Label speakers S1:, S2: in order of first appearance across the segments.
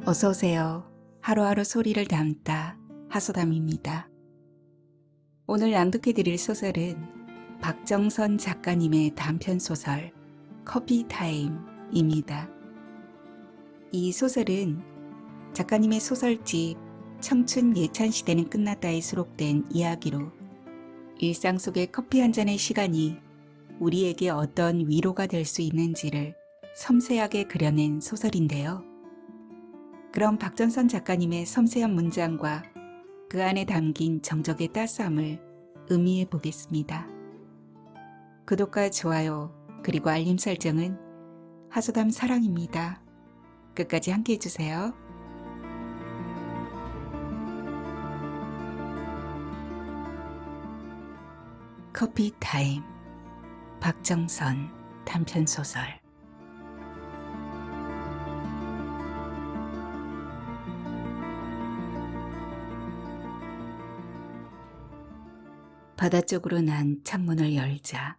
S1: 어서 오세요. 하루하루 소리를 담다 하소담입니다. 오늘 낭독해 드릴 소설은 박정선 작가님의 단편 소설 커피 타임입니다. 이 소설은 작가님의 소설집 청춘 예찬 시대는 끝났다에 수록된 이야기로 일상 속의 커피 한 잔의 시간이 우리에게 어떤 위로가 될 수 있는지를 섬세하게 그려낸 소설인데요. 그럼 박정선 작가님의 섬세한 문장과 그 안에 담긴 정적의 따스함을 음미해 보겠습니다. 구독과 좋아요 그리고 알림 설정은 하소담 사랑입니다. 끝까지 함께 해주세요. 커피 타임 박정선 단편소설. 바다 쪽으로 난 창문을 열자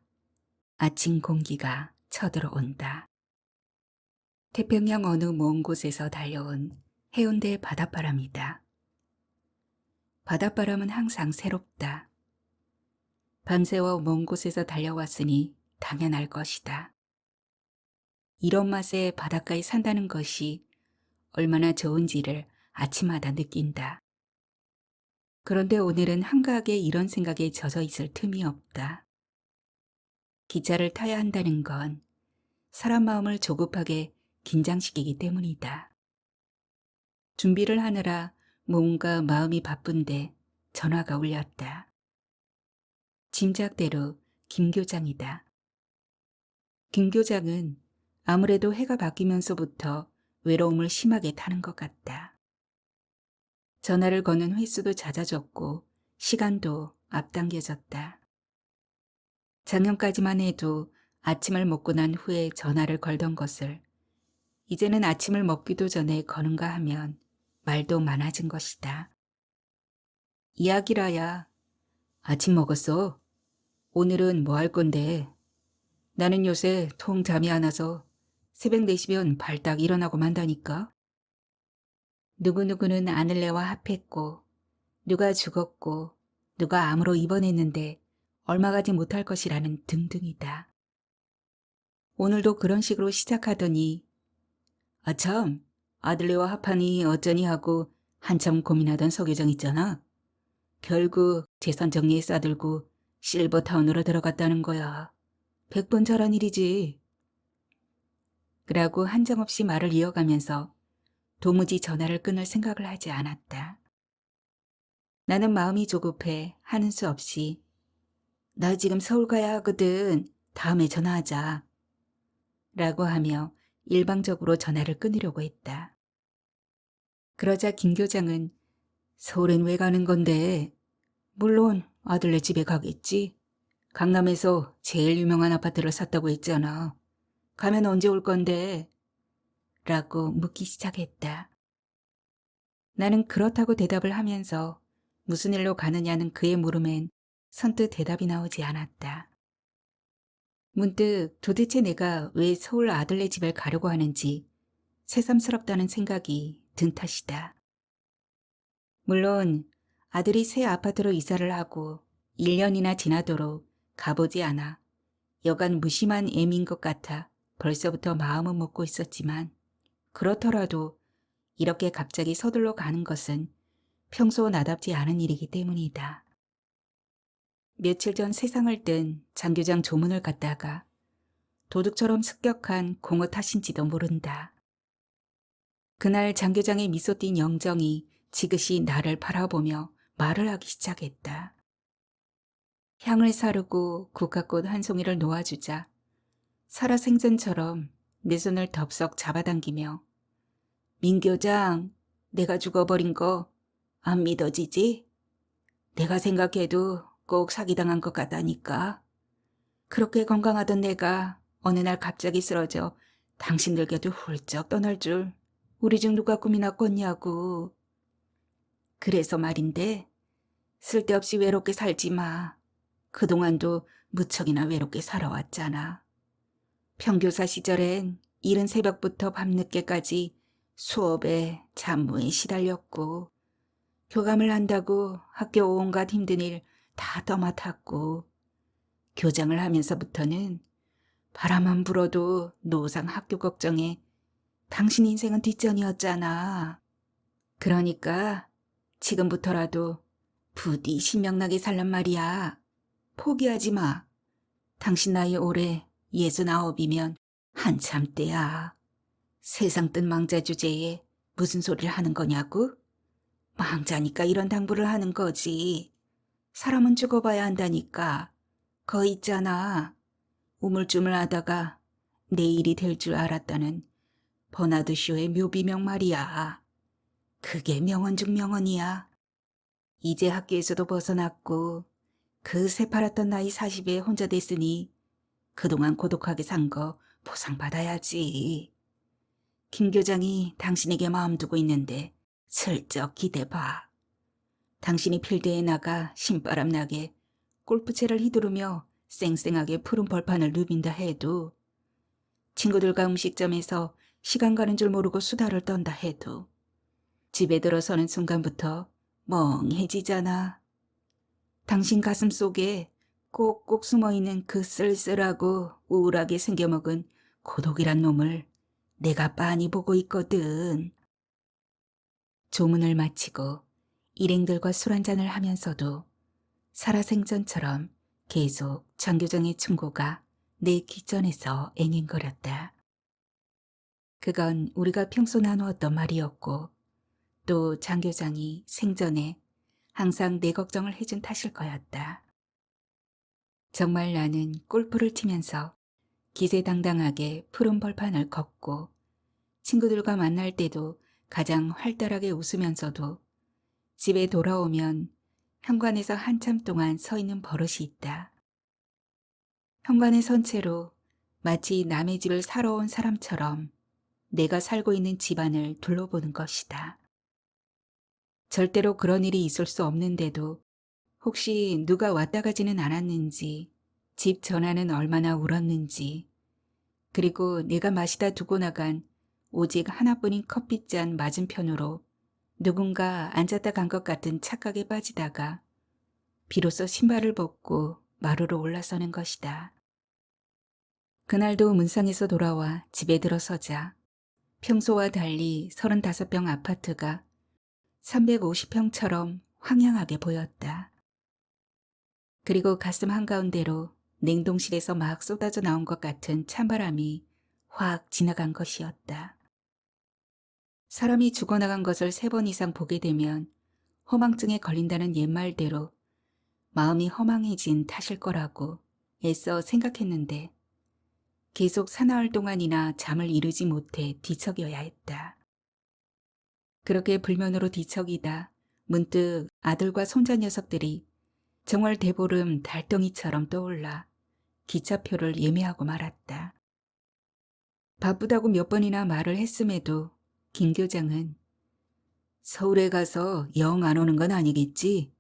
S1: 아침 공기가 쳐들어온다. 태평양 어느 먼 곳에서 달려온 해운대 바닷바람이다. 바닷바람은 항상 새롭다. 밤새워 먼 곳에서 달려왔으니 당연할 것이다. 이런 맛에 바닷가에 산다는 것이 얼마나 좋은지를 아침마다 느낀다. 그런데 오늘은 한가하게 이런 생각에 젖어 있을 틈이 없다. 기차를 타야 한다는 건 사람 마음을 조급하게 긴장시키기 때문이다. 준비를 하느라 뭔가 마음이 바쁜데 전화가 울렸다. 짐작대로 김 교장이다. 김 교장은 아무래도 해가 바뀌면서부터 외로움을 심하게 타는 것 같다. 전화를 거는 횟수도 잦아졌고 시간도 앞당겨졌다. 작년까지만 해도 아침을 먹고 난 후에 전화를 걸던 것을 이제는 아침을 먹기도 전에 거는가 하면 말도 많아진 것이다. 이야기라야. 아침 먹었어? 오늘은 뭐 할 건데? 나는 요새 통 잠이 안 와서 새벽 4시면 발딱 일어나고 만다니까. 누구누구는 아들네와 합했고 누가 죽었고 누가 암으로 입원했는데 얼마 가지 못할 것이라는 등등이다. 오늘도 그런 식으로 시작하더니 아참 아들네와 합하니 어쩌니 하고 한참 고민하던 서 교장 있잖아. 결국 재산 정리에 싸들고 실버타운으로 들어갔다는 거야. 100번 잘한 일이지. 그러고 한정없이 말을 이어가면서 도무지 전화를 끊을 생각을 하지 않았다. 나는 마음이 조급해 하는 수 없이 나 지금 서울 가야 하거든. 다음에 전화하자. 라고 하며 일방적으로 전화를 끊으려고 했다. 그러자 김 교장은 서울엔 왜 가는 건데? 물론 아들네 집에 가겠지. 강남에서 제일 유명한 아파트를 샀다고 했잖아. 가면 언제 올 건데? 라고 묻기 시작했다. 나는 그렇다고 대답을 하면서 무슨 일로 가느냐는 그의 물음엔 선뜻 대답이 나오지 않았다. 문득 도대체 내가 왜 서울 아들네 집에 가려고 하는지 새삼스럽다는 생각이 든 탓이다. 물론 아들이 새 아파트로 이사를 하고 1년이나 지나도록 가보지 않아 여간 무심한 애미인 것 같아 벌써부터 마음은 먹고 있었지만 그렇더라도 이렇게 갑자기 서둘러 가는 것은 평소 나답지 않은 일이기 때문이다. 며칠 전 세상을 뜬 장교장 조문을 갖다가 도둑처럼 습격한 공허 탓인지도 모른다. 그날 장교장의 미소 띈 영정이 지그시 나를 바라보며 말을 하기 시작했다. 향을 사르고 국화꽃 한 송이를 놓아주자 살아생전처럼 내 손을 덥석 잡아당기며 민 교장, 내가 죽어버린 거 안 믿어지지? 내가 생각해도 꼭 사기당한 것 같다니까. 그렇게 건강하던 내가 어느 날 갑자기 쓰러져 당신들 곁을 훌쩍 떠날 줄 우리 중 누가 꿈이나 꿨냐고. 그래서 말인데 쓸데없이 외롭게 살지 마. 그동안도 무척이나 외롭게 살아왔잖아. 평교사 시절엔 이른 새벽부터 밤늦게까지 수업에 잡무에 시달렸고, 교감을 한다고 학교 온갖 힘든 일 다 떠맡았고, 교장을 하면서부터는 바람만 불어도 노상 학교 걱정에 당신 인생은 뒷전이었잖아. 그러니까 지금부터라도 부디 신명나게 살란 말이야. 포기하지 마. 당신 나이 올해 69이면 한참 때야. 세상 뜬 망자 주제에 무슨 소리를 하는 거냐고? 망자니까 이런 당부를 하는 거지. 사람은 죽어봐야 한다니까. 거 있잖아. 우물쭈물하다가 내일이 될 줄 알았다는 버나드 쇼의 묘비명 말이야. 그게 명언 중 명언이야. 이제 학교에서도 벗어났고 그 새파랗던 나이 40에 혼자 됐으니 그동안 고독하게 산 거 보상받아야지. 김 교장이 당신에게 마음 두고 있는데 슬쩍 기대봐. 당신이 필드에 나가 신바람 나게 골프채를 휘두르며 쌩쌩하게 푸른 벌판을 누빈다 해도, 친구들과 음식점에서 시간 가는 줄 모르고 수다를 떤다 해도 집에 들어서는 순간부터 멍해지잖아. 당신 가슴 속에 꼭꼭 숨어있는 그 쓸쓸하고 우울하게 생겨먹은 고독이란 놈을 내가 빤히 보고 있거든. 조문을 마치고 일행들과 술 한잔을 하면서도 살아생전처럼 계속 장 교장의 충고가 내 귀전에서 앵앵거렸다. 그건 우리가 평소 나누었던 말이었고, 또 장 교장이 생전에 항상 내 걱정을 해준 탓일 거였다. 정말 나는 골프를 치면서 기세당당하게 푸른 벌판을 걷고, 친구들과 만날 때도 가장 활달하게 웃으면서도 집에 돌아오면 현관에서 한참 동안 서 있는 버릇이 있다. 현관에 선 채로 마치 남의 집을 사러 온 사람처럼 내가 살고 있는 집안을 둘러보는 것이다. 절대로 그런 일이 있을 수 없는데도 혹시 누가 왔다 가지는 않았는지, 집 전화는 얼마나 울었는지, 그리고 내가 마시다 두고 나간 오직 하나뿐인 커피잔 맞은편으로 누군가 앉았다 간 것 같은 착각에 빠지다가 비로소 신발을 벗고 마루로 올라서는 것이다. 그날도 문상에서 돌아와 집에 들어서자 평소와 달리 35평 아파트가 350평처럼 황량하게 보였다. 그리고 가슴 한가운데로 냉동실에서 막 쏟아져 나온 것 같은 찬바람이 확 지나간 것이었다. 사람이 죽어나간 것을 3번 이상 보게 되면 허망증에 걸린다는 옛말대로 마음이 허망해진 탓일 거라고 애써 생각했는데, 계속 사나흘 동안이나 잠을 이루지 못해 뒤척여야 했다. 그렇게 불면으로 뒤척이다 문득 아들과 손자 녀석들이 정월 대보름 달덩이처럼 떠올라 기차표를 예매하고 말았다. 바쁘다고 몇 번이나 말을 했음에도 김 교장은 서울에 가서 영 안 오는 건 아니겠지?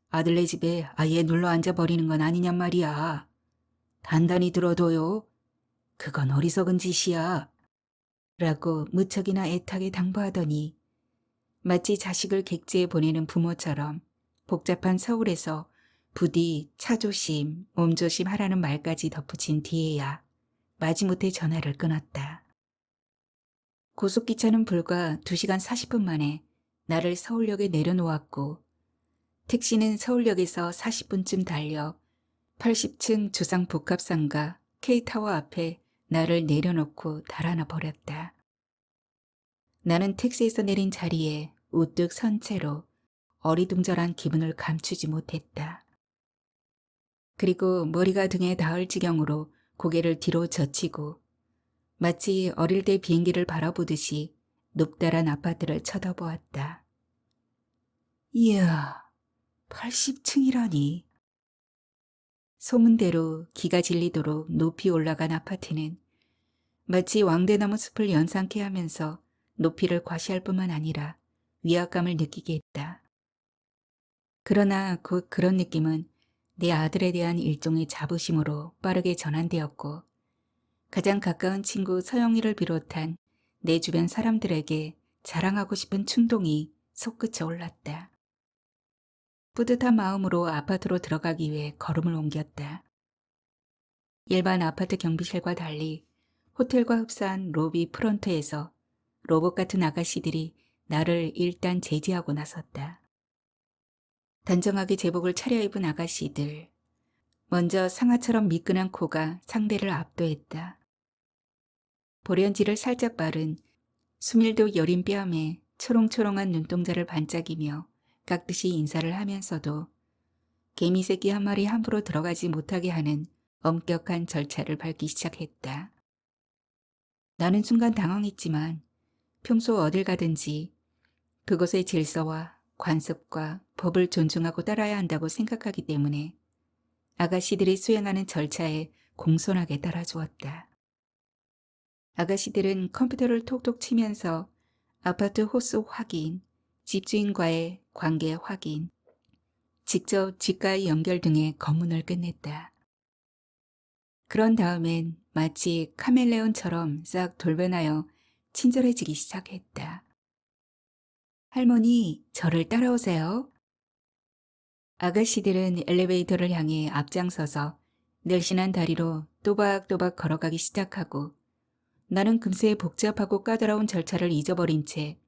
S1: 아들네 집에 아예 눌러 앉아 버리는 건 아니냔 말이야. 단단히 들어둬요. 그건 어리석은 짓이야. 라고 무척이나 애타게 당부하더니 마치 자식을 객지에 보내는 부모처럼 복잡한 서울에서 부디 차조심, 몸조심 하라는 말까지 덧붙인 뒤에야 마지못해 전화를 끊었다. 고속기차는 불과 2시간 40분 만에 나를 서울역에 내려놓았고, 택시는 서울역에서 40분쯤 달려 80층 주상 복합상가 K타워 앞에 나를 내려놓고 달아나 버렸다. 나는 택시에서 내린 자리에 우뚝 선 채로 어리둥절한 기분을 감추지 못했다. 그리고 머리가 등에 닿을 지경으로 고개를 뒤로 젖히고 마치 어릴 때 비행기를 바라보듯이 높다란 아파트를 쳐다보았다. 이야, 80층이라니. 소문대로 기가 질리도록 높이 올라간 아파트는 마치 왕대나무 숲을 연상케 하면서 높이를 과시할 뿐만 아니라 위압감을 느끼게 했다. 그러나 곧 그런 느낌은 내 아들에 대한 일종의 자부심으로 빠르게 전환되었고 가장 가까운 친구 서영이를 비롯한 내 주변 사람들에게 자랑하고 싶은 충동이 솟구쳐 올랐다. 뿌듯한 마음으로 아파트로 들어가기 위해 걸음을 옮겼다. 일반 아파트 경비실과 달리 호텔과 흡사한 로비 프론트에서 로봇 같은 아가씨들이 나를 일단 제지하고 나섰다. 단정하게 제복을 차려입은 아가씨들. 먼저 상아처럼 미끈한 코가 상대를 압도했다. 보련지를 살짝 바른 수밀도 여린 뺨에 초롱초롱한 눈동자를 반짝이며 깍듯이 인사를 하면서도 개미새끼 한 마리 함부로 들어가지 못하게 하는 엄격한 절차를 밟기 시작했다. 나는 순간 당황했지만 평소 어딜 가든지 그곳의 질서와 관습과 법을 존중하고 따라야 한다고 생각하기 때문에 아가씨들이 수행하는 절차에 공손하게 따라주었다. 아가씨들은 컴퓨터를 톡톡 치면서 아파트 호수 확인, 집주인과의 관계 확인, 직접 집과의 연결 등의 검문을 끝냈다. 그런 다음엔 마치 카멜레온처럼 싹 돌변하여 친절해지기 시작했다. 할머니, 저를 따라오세요. 아가씨들은 엘리베이터를 향해 앞장서서 늘씬한 다리로 또박또박 걸어가기 시작하고 나는 금세 복잡하고 까다로운 절차를 잊어버린 채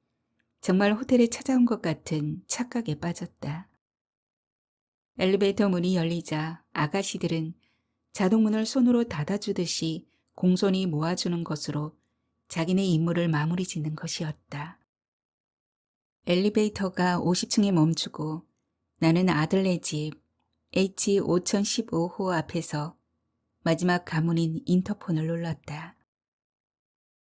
S1: 정말 호텔에 찾아온 것 같은 착각에 빠졌다. 엘리베이터 문이 열리자 아가씨들은 자동문을 손으로 닫아주듯이 공손히 모아주는 것으로 자기네 임무를 마무리 짓는 것이었다. 엘리베이터가 50층에 멈추고 나는 아들네 집 H5015호 앞에서 마지막 가문인 인터폰을 눌렀다.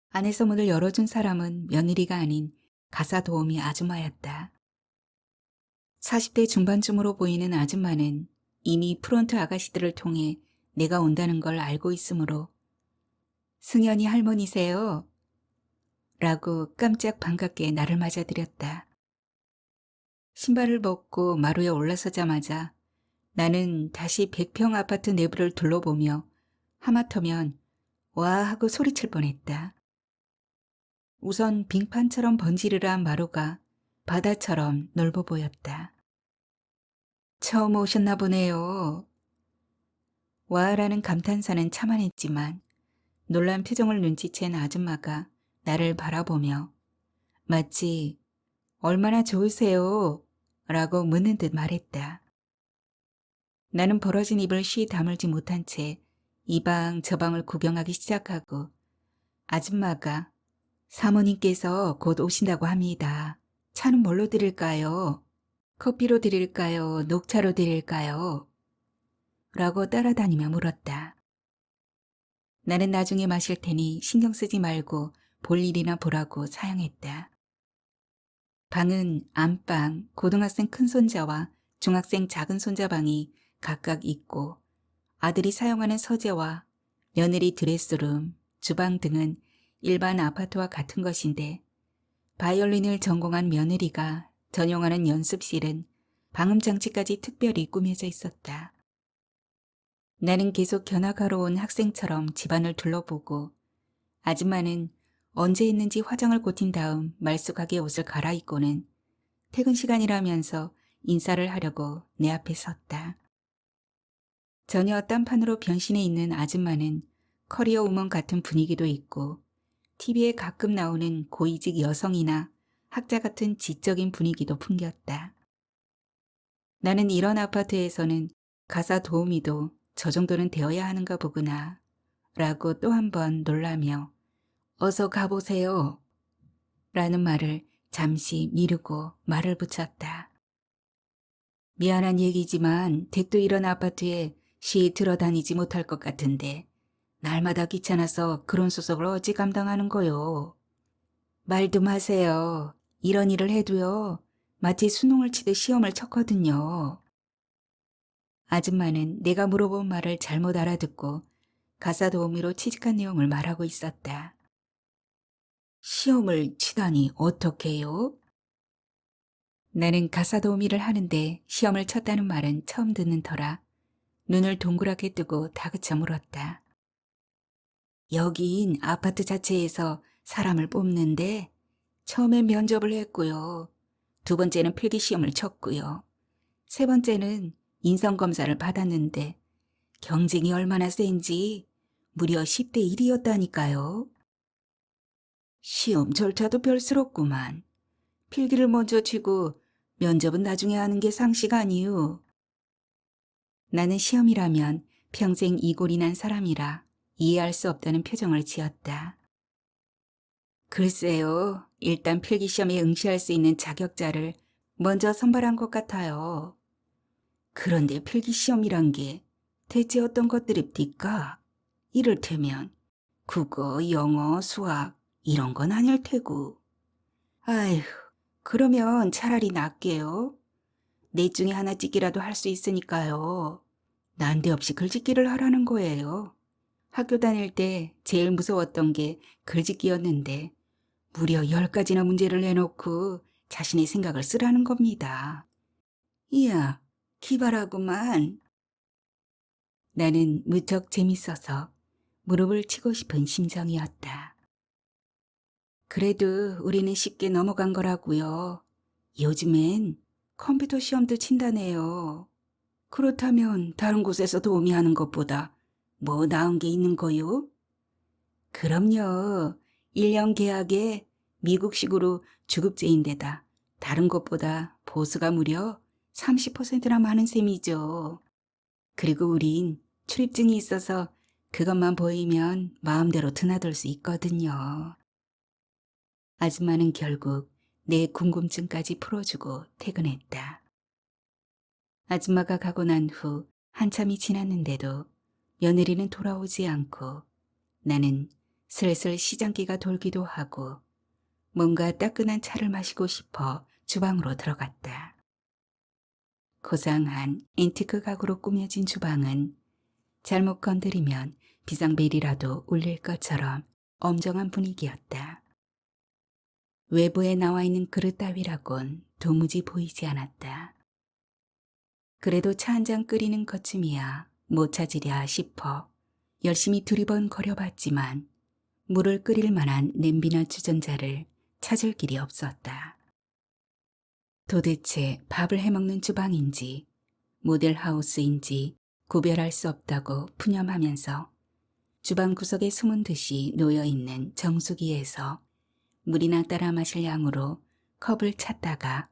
S1: 안에서 문을 열어준 사람은 며느리가 아닌 가사 도우미 아줌마였다. 40대 중반쯤으로 보이는 아줌마는 이미 프론트 아가씨들을 통해 내가 온다는 걸 알고 있으므로 승연이 할머니세요? 라고 깜짝 반갑게 나를 맞아들였다. 신발을 벗고 마루에 올라서자마자 나는 다시 100평 아파트 내부를 둘러보며 하마터면 와 하고 소리칠 뻔했다. 우선 빙판처럼 번지르르한 마루가 바다처럼 넓어 보였다. 처음 오셨나 보네요. 와라는 감탄사는 참아냈지만 놀란 표정을 눈치챈 아줌마가 나를 바라보며 마치 얼마나 좋으세요? 라고 묻는 듯 말했다. 나는 벌어진 입을 쉬 다물지 못한 채 이 방 저 방을 구경하기 시작하고 아줌마가 사모님께서 곧 오신다고 합니다. 차는 뭘로 드릴까요? 커피로 드릴까요? 녹차로 드릴까요? 라고 따라다니며 물었다. 나는 나중에 마실 테니 신경 쓰지 말고 볼 일이나 보라고 사양했다. 방은 안방, 고등학생 큰손자와 중학생 작은 손자 방이 각각 있고 아들이 사용하는 서재와 며느리 드레스룸, 주방 등은 일반 아파트와 같은 것인데 바이올린을 전공한 며느리가 전용하는 연습실은 방음장치까지 특별히 꾸며져 있었다. 나는 계속 견학하러 온 학생처럼 집안을 둘러보고 아줌마는 언제 했는지 화장을 고친 다음 말쑥하게 옷을 갈아입고는 퇴근 시간이라면서 인사를 하려고 내 앞에 섰다. 전혀 딴판으로 변신해 있는 아줌마는 커리어 우먼 같은 분위기도 있고 TV에 가끔 나오는 고위직 여성이나 학자 같은 지적인 분위기도 풍겼다. 나는 이런 아파트에서는 가사 도우미도 저 정도는 되어야 하는가 보구나 라고 또 한 번 놀라며 어서 가보세요 라는 말을 잠시 미루고 말을 붙였다. 미안한 얘기지만 댁도 이런 아파트에 쉬 들어다니지 못할 것 같은데 날마다 귀찮아서 그런 수속을 어찌 감당하는 거요. 말도 마세요. 이런 일을 해도요. 마치 수능을 치듯 시험을 쳤거든요. 아줌마는 내가 물어본 말을 잘못 알아듣고 가사 도우미로 취직한 내용을 말하고 있었다. 시험을 치다니 어떻게요? 나는 가사 도우미를 하는데 시험을 쳤다는 말은 처음 듣는 터라 눈을 동그랗게 뜨고 다그쳐 물었다. 여긴 아파트 자체에서 사람을 뽑는데 처음엔 면접을 했고요. 두 번째는 필기시험을 쳤고요. 세 번째는 인성검사를 받았는데 경쟁이 얼마나 센지 무려 10대 1이었다니까요. 시험 절차도 별스럽구만. 필기를 먼저 치고 면접은 나중에 하는 게 상식 아니유. 나는 시험이라면 평생 이골이 난 사람이라 이해할 수 없다는 표정을 지었다. 글쎄요. 일단 필기시험에 응시할 수 있는 자격자를 먼저 선발한 것 같아요. 그런데 필기시험이란 게 대체 어떤 것들입니까? 이를테면 국어, 영어, 수학 이런 건 아닐 테고. 아휴, 그러면 차라리 낫게요. 넷 중에 하나 찍기라도 할 수 있으니까요. 난데없이 글짓기를 하라는 거예요. 학교 다닐 때 제일 무서웠던 게 글짓기였는데 무려 10가지나 문제를 내놓고 자신의 생각을 쓰라는 겁니다. 이야, 기발하구만. 나는 무척 재밌어서 무릎을 치고 싶은 심정이었다. 그래도 우리는 쉽게 넘어간 거라고요. 요즘엔 컴퓨터 시험도 친다네요. 그렇다면 다른 곳에서 도우미 하는 것보다 뭐 나은 게 있는 거요? 그럼요. 1년 계약에 미국식으로 주급제인데다 다른 것보다 보수가 무려 30%나 많은 셈이죠. 그리고 우린 출입증이 있어서 그것만 보이면 마음대로 드나들 수 있거든요. 아줌마는 결국 내 궁금증까지 풀어주고 퇴근했다. 아줌마가 가고 난 후 한참이 지났는데도 며느리는 돌아오지 않고 나는 슬슬 시장기가 돌기도 하고 뭔가 따끈한 차를 마시고 싶어 주방으로 들어갔다. 고상한 앤티크 가구로 꾸며진 주방은 잘못 건드리면 비상벨이라도 울릴 것처럼 엄정한 분위기였다. 외부에 나와 있는 그릇 따위라곤 도무지 보이지 않았다. 그래도 차 한 잔 끓이는 것쯤이야 못 찾으랴 싶어 열심히 두리번 거려봤지만 물을 끓일 만한 냄비나 주전자를 찾을 길이 없었다. 도대체 밥을 해먹는 주방인지 모델하우스인지 구별할 수 없다고 푸념하면서 주방 구석에 숨은 듯이 놓여있는 정수기에서 물이나 따라 마실 양으로 컵을 찾다가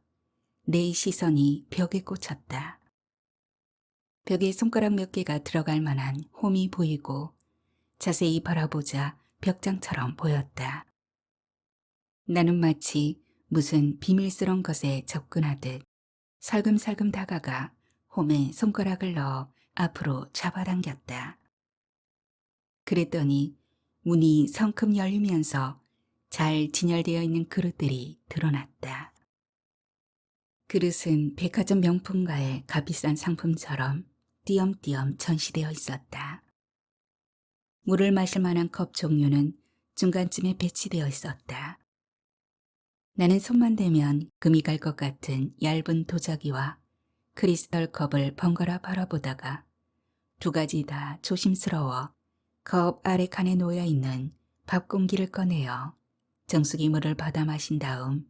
S1: 내 시선이 벽에 꽂혔다. 벽에 손가락 몇 개가 들어갈 만한 홈이 보이고 자세히 바라보자 벽장처럼 보였다. 나는 마치 무슨 비밀스러운 것에 접근하듯 살금살금 다가가 홈에 손가락을 넣어 앞으로 잡아당겼다. 그랬더니 문이 성큼 열리면서 잘 진열되어 있는 그릇들이 드러났다. 그릇은 백화점 명품가의 값비싼 상품처럼 띄엄띄엄 전시되어 있었다. 물을 마실 만한 컵 종류는 중간쯤에 배치되어 있었다. 나는 손만 대면 금이 갈 것 같은 얇은 도자기와 크리스털 컵을 번갈아 바라보다가 두 가지 다 조심스러워 컵 아래 칸에 놓여있는 밥 공기를 꺼내어 정수기 물을 받아 마신 다음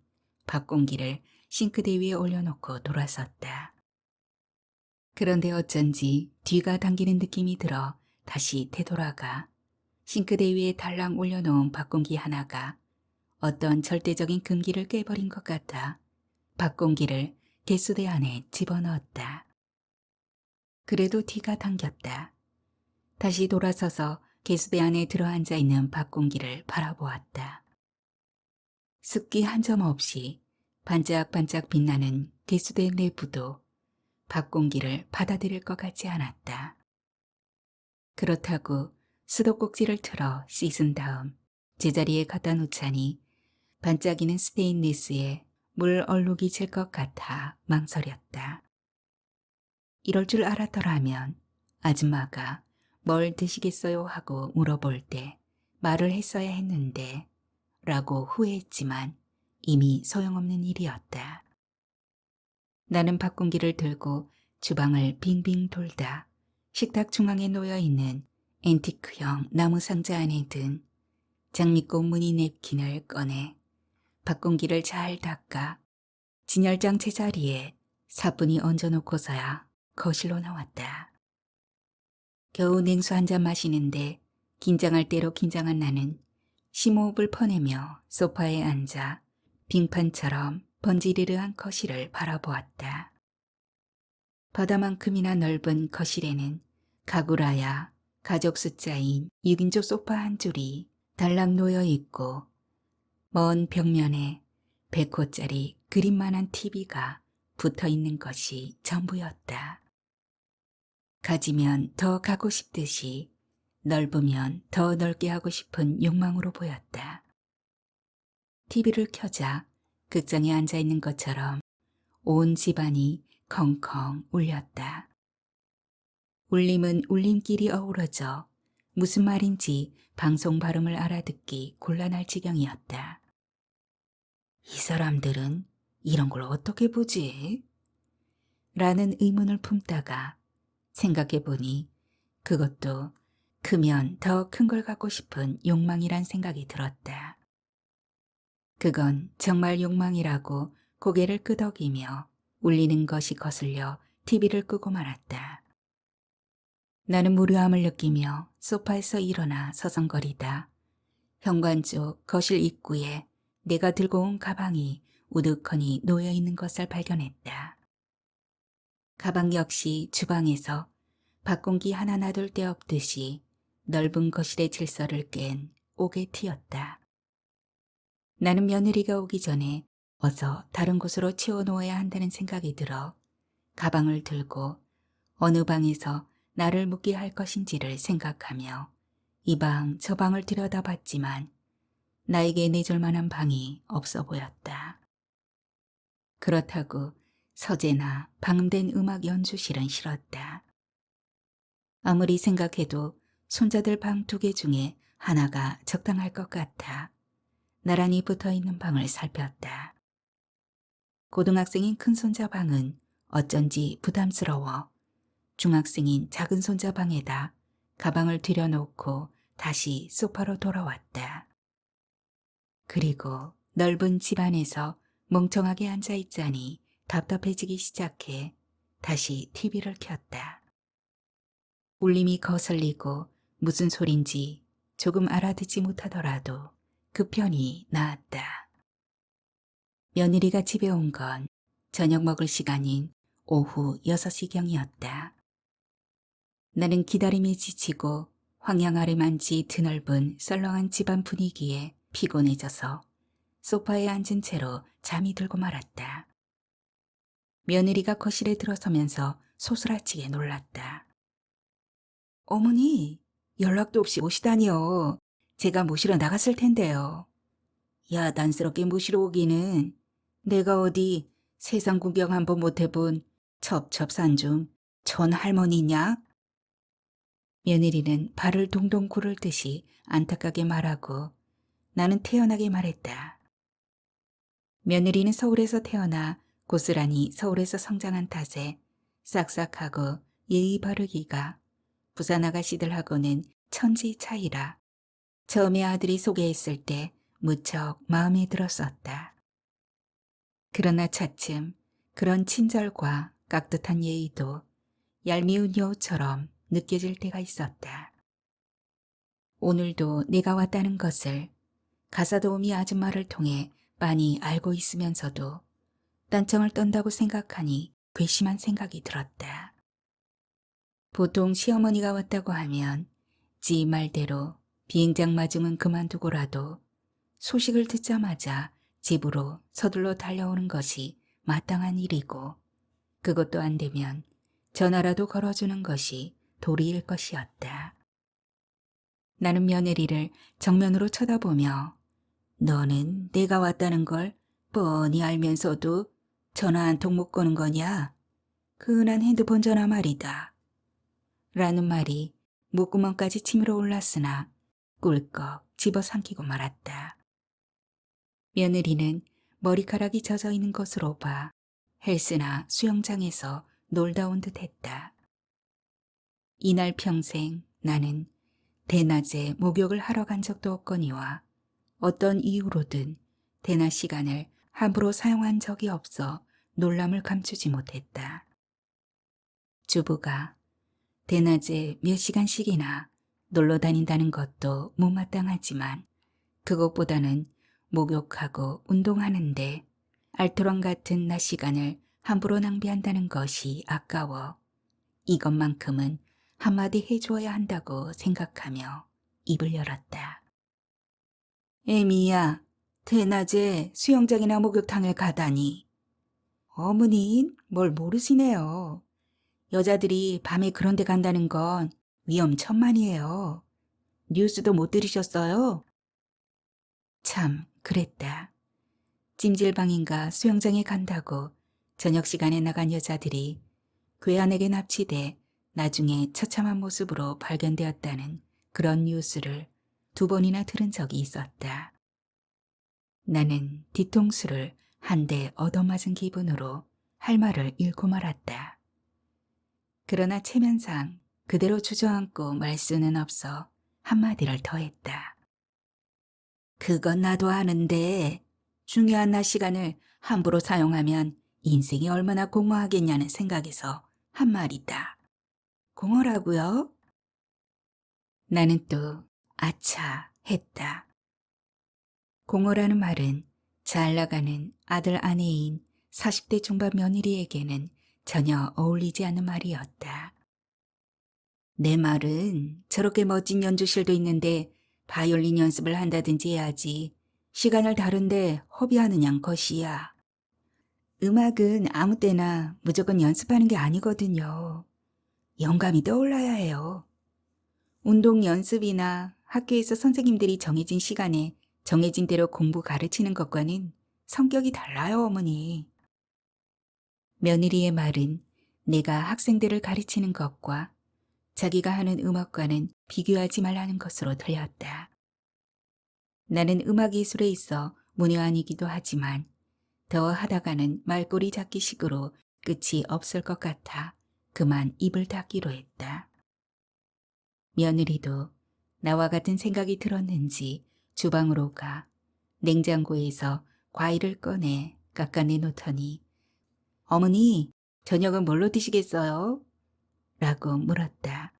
S1: 밥 공기를 싱크대 위에 올려놓고 돌아섰다. 그런데 어쩐지 뒤가 당기는 느낌이 들어 다시 되돌아가 싱크대 위에 달랑 올려놓은 밥 공기 하나가 어떤 절대적인 금기를 깨버린 것 같아 밥 공기를 개수대 안에 집어넣었다. 그래도 뒤가 당겼다. 다시 돌아서서 개수대 안에 들어앉아 있는 밥 공기를 바라보았다. 습기 한 점 없이 반짝반짝 빛나는 개수대 내부도 밥 공기를 받아들일 것 같지 않았다. 그렇다고 수도꼭지를 틀어 씻은 다음 제자리에 갖다 놓자니 반짝이는 스테인리스에 물 얼룩이 질 것 같아 망설였다. 이럴 줄 알았더라면 아줌마가 뭘 드시겠어요 하고 물어볼 때 말을 했어야 했는데 라고 후회했지만 이미 소용없는 일이었다. 나는 밥 공기를 들고 주방을 빙빙 돌다 식탁 중앙에 놓여있는 앤티크형 나무 상자 안에 든 장미꽃 무늬 냅킨을 꺼내 밥공기를 잘 닦아 진열장 제자리에 사뿐히 얹어놓고서야 거실로 나왔다. 겨우 냉수 한 잔 마시는데 긴장할 대로 긴장한 나는 심호흡을 퍼내며 소파에 앉아 빙판처럼 번지르르한 거실을 바라보았다. 바다만큼이나 넓은 거실에는 가구라야 가족 숫자인 6인조 소파 한 줄이 달랑 놓여 있고 먼 벽면에 100호짜리 그림만한 TV가 붙어 있는 것이 전부였다. 가지면 더 가고 싶듯이 넓으면 더 넓게 하고 싶은 욕망으로 보였다. TV를 켜자 극장에 앉아 있는 것처럼 온 집안이 컹컹 울렸다. 울림은 울림끼리 어우러져 무슨 말인지 방송 발음을 알아듣기 곤란할 지경이었다. 이 사람들은 이런 걸 어떻게 보지? 라는 의문을 품다가 생각해보니 그것도 크면 더 큰 걸 갖고 싶은 욕망이란 생각이 들었다. 그건 정말 욕망이라고 고개를 끄덕이며 울리는 것이 거슬려 TV를 끄고 말았다. 나는 무료함을 느끼며 소파에서 일어나 서성거리다 현관 쪽 거실 입구에 내가 들고 온 가방이 우두커니 놓여 있는 것을 발견했다. 가방 역시 주방에서 밥공기 하나 놔둘 데 없듯이 넓은 거실의 질서를 깬 오게티였다. 나는 며느리가 오기 전에 어서 다른 곳으로 치워놓아야 한다는 생각이 들어 가방을 들고 어느 방에서 나를 묵게 할 것인지를 생각하며 이 방 저 방을 들여다봤지만 나에게 내줄 만한 방이 없어 보였다. 그렇다고 서재나 방음된 음악 연주실은 싫었다. 아무리 생각해도 손자들 방 2개 중에 하나가 적당할 것 같아 나란히 붙어있는 방을 살폈다. 고등학생인 큰 손자 방은 어쩐지 부담스러워 중학생인 작은 손자 방에다 가방을 들여놓고 다시 소파로 돌아왔다. 그리고 넓은 집안에서 멍청하게 앉아있자니 답답해지기 시작해 다시 TV를 켰다. 울림이 거슬리고 무슨 소린지 조금 알아듣지 못하더라도 그 편이 나았다. 며느리가 집에 온 건 저녁 먹을 시간인 오후 6시경이었다. 나는 기다림에 지치고 황양 아래만지 드넓은 썰렁한 집안 분위기에 피곤해져서 소파에 앉은 채로 잠이 들고 말았다. 며느리가 거실에 들어서면서 소스라치게 놀랐다. 어머니, 연락도 없이 오시다니요. 제가 모시러 나갔을 텐데요. 야단스럽게 모시러 오기는 내가 어디 세상 구경 한번 못 해본 첩첩산중 전 할머니냐? 며느리는 발을 동동 구를 듯이 안타깝게 말하고 나는 태연하게 말했다. 며느리는 서울에서 태어나 고스란히 서울에서 성장한 탓에 싹싹하고 예의 바르기가 부산 아가씨들하고는 천지 차이라 처음에 아들이 소개했을 때 무척 마음에 들었었다. 그러나 차츰 그런 친절과 깍듯한 예의도 얄미운 여우처럼 느껴질 때가 있었다. 오늘도 내가 왔다는 것을 가사도우미 아줌마를 통해 빤히 알고 있으면서도 딴청을 떤다고 생각하니 괘씸한 생각이 들었다. 보통 시어머니가 왔다고 하면 지 말대로 비행장 마중은 그만두고라도 소식을 듣자마자 집으로 서둘러 달려오는 것이 마땅한 일이고 그것도 안 되면 전화라도 걸어주는 것이 도리일 것이었다. 나는 며느리를 정면으로 쳐다보며 너는 내가 왔다는 걸 뻔히 알면서도 전화 한 통 못 거는 거냐? 흔한 핸드폰 전화 말이다. 라는 말이 목구멍까지 치밀어 올랐으나 꿀꺽 집어삼키고 말았다. 며느리는 머리카락이 젖어 있는 것으로 봐 헬스나 수영장에서 놀다 온 듯 했다. 이날 평생 나는 대낮에 목욕을 하러 간 적도 없거니와 어떤 이유로든 대낮 시간을 함부로 사용한 적이 없어 놀람을 감추지 못했다. 주부가 대낮에 몇 시간씩이나 놀러 다닌다는 것도 못마땅하지만 그것보다는 목욕하고 운동하는데 알토란 같은 낮 시간을 함부로 낭비한다는 것이 아까워 이것만큼은 한마디 해주어야 한다고 생각하며 입을 열었다. 에미야, 대낮에 수영장이나 목욕탕을 가다니. 어머닌 뭘 모르시네요. 여자들이 밤에 그런 데 간다는 건 위험천만이에요. 뉴스도 못 들으셨어요? 참, 그랬다. 찜질방인가 수영장에 간다고 저녁 시간에 나간 여자들이 괴한에게 납치돼 나중에 처참한 모습으로 발견되었다는 그런 뉴스를 2번이나 들은 적이 있었다. 나는 뒤통수를 한 대 얻어맞은 기분으로 할 말을 잃고 말았다. 그러나 체면상 그대로 주저앉고 말 수는 없어 한마디를 더했다. 그건 나도 아는데 중요한 낮 시간을 함부로 사용하면 인생이 얼마나 공허하겠냐는 생각에서 한 말이다. 공허라고요? 나는 또 아차 했다. 공허라는 말은 잘 나가는 아들 아내인 40대 중반 며느리에게는 전혀 어울리지 않는 말이었다. 내 말은 저렇게 멋진 연주실도 있는데 바이올린 연습을 한다든지 해야지 시간을 다른데 허비하느냔 것이야. 음악은 아무 때나 무조건 연습하는 게 아니거든요. 영감이 떠올라야 해요. 운동 연습이나 학교에서 선생님들이 정해진 시간에 정해진 대로 공부 가르치는 것과는 성격이 달라요, 어머니. 며느리의 말은 내가 학생들을 가르치는 것과 자기가 하는 음악과는 비교하지 말라는 것으로 들렸다. 나는 음악 예술에 있어 문외한이기도 하지만 더 하다가는 말꼬리 잡기식으로 끝이 없을 것 같아 그만 입을 닫기로 했다. 며느리도 나와 같은 생각이 들었는지 주방으로 가 냉장고에서 과일을 꺼내 깎아내놓더니 어머니, 저녁은 뭘로 드시겠어요? 라고 물었다.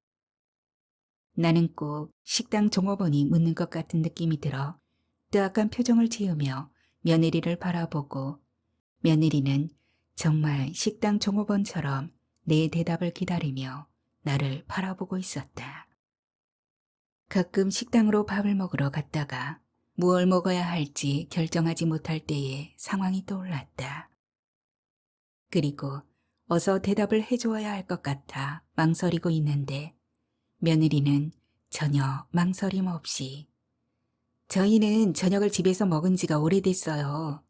S1: 나는 꼭 식당 종업원이 묻는 것 같은 느낌이 들어 뜨악한 표정을 지으며 며느리를 바라보고 며느리는 정말 식당 종업원처럼 내 대답을 기다리며 나를 바라보고 있었다. 가끔 식당으로 밥을 먹으러 갔다가 무얼 먹어야 할지 결정하지 못할 때에 상황이 떠올랐다. 그리고 어서 대답을 해주어야 할 것 같아 망설이고 있는데 며느리는 전혀 망설임 없이 저희는 저녁을 집에서 먹은 지가 오래됐어요.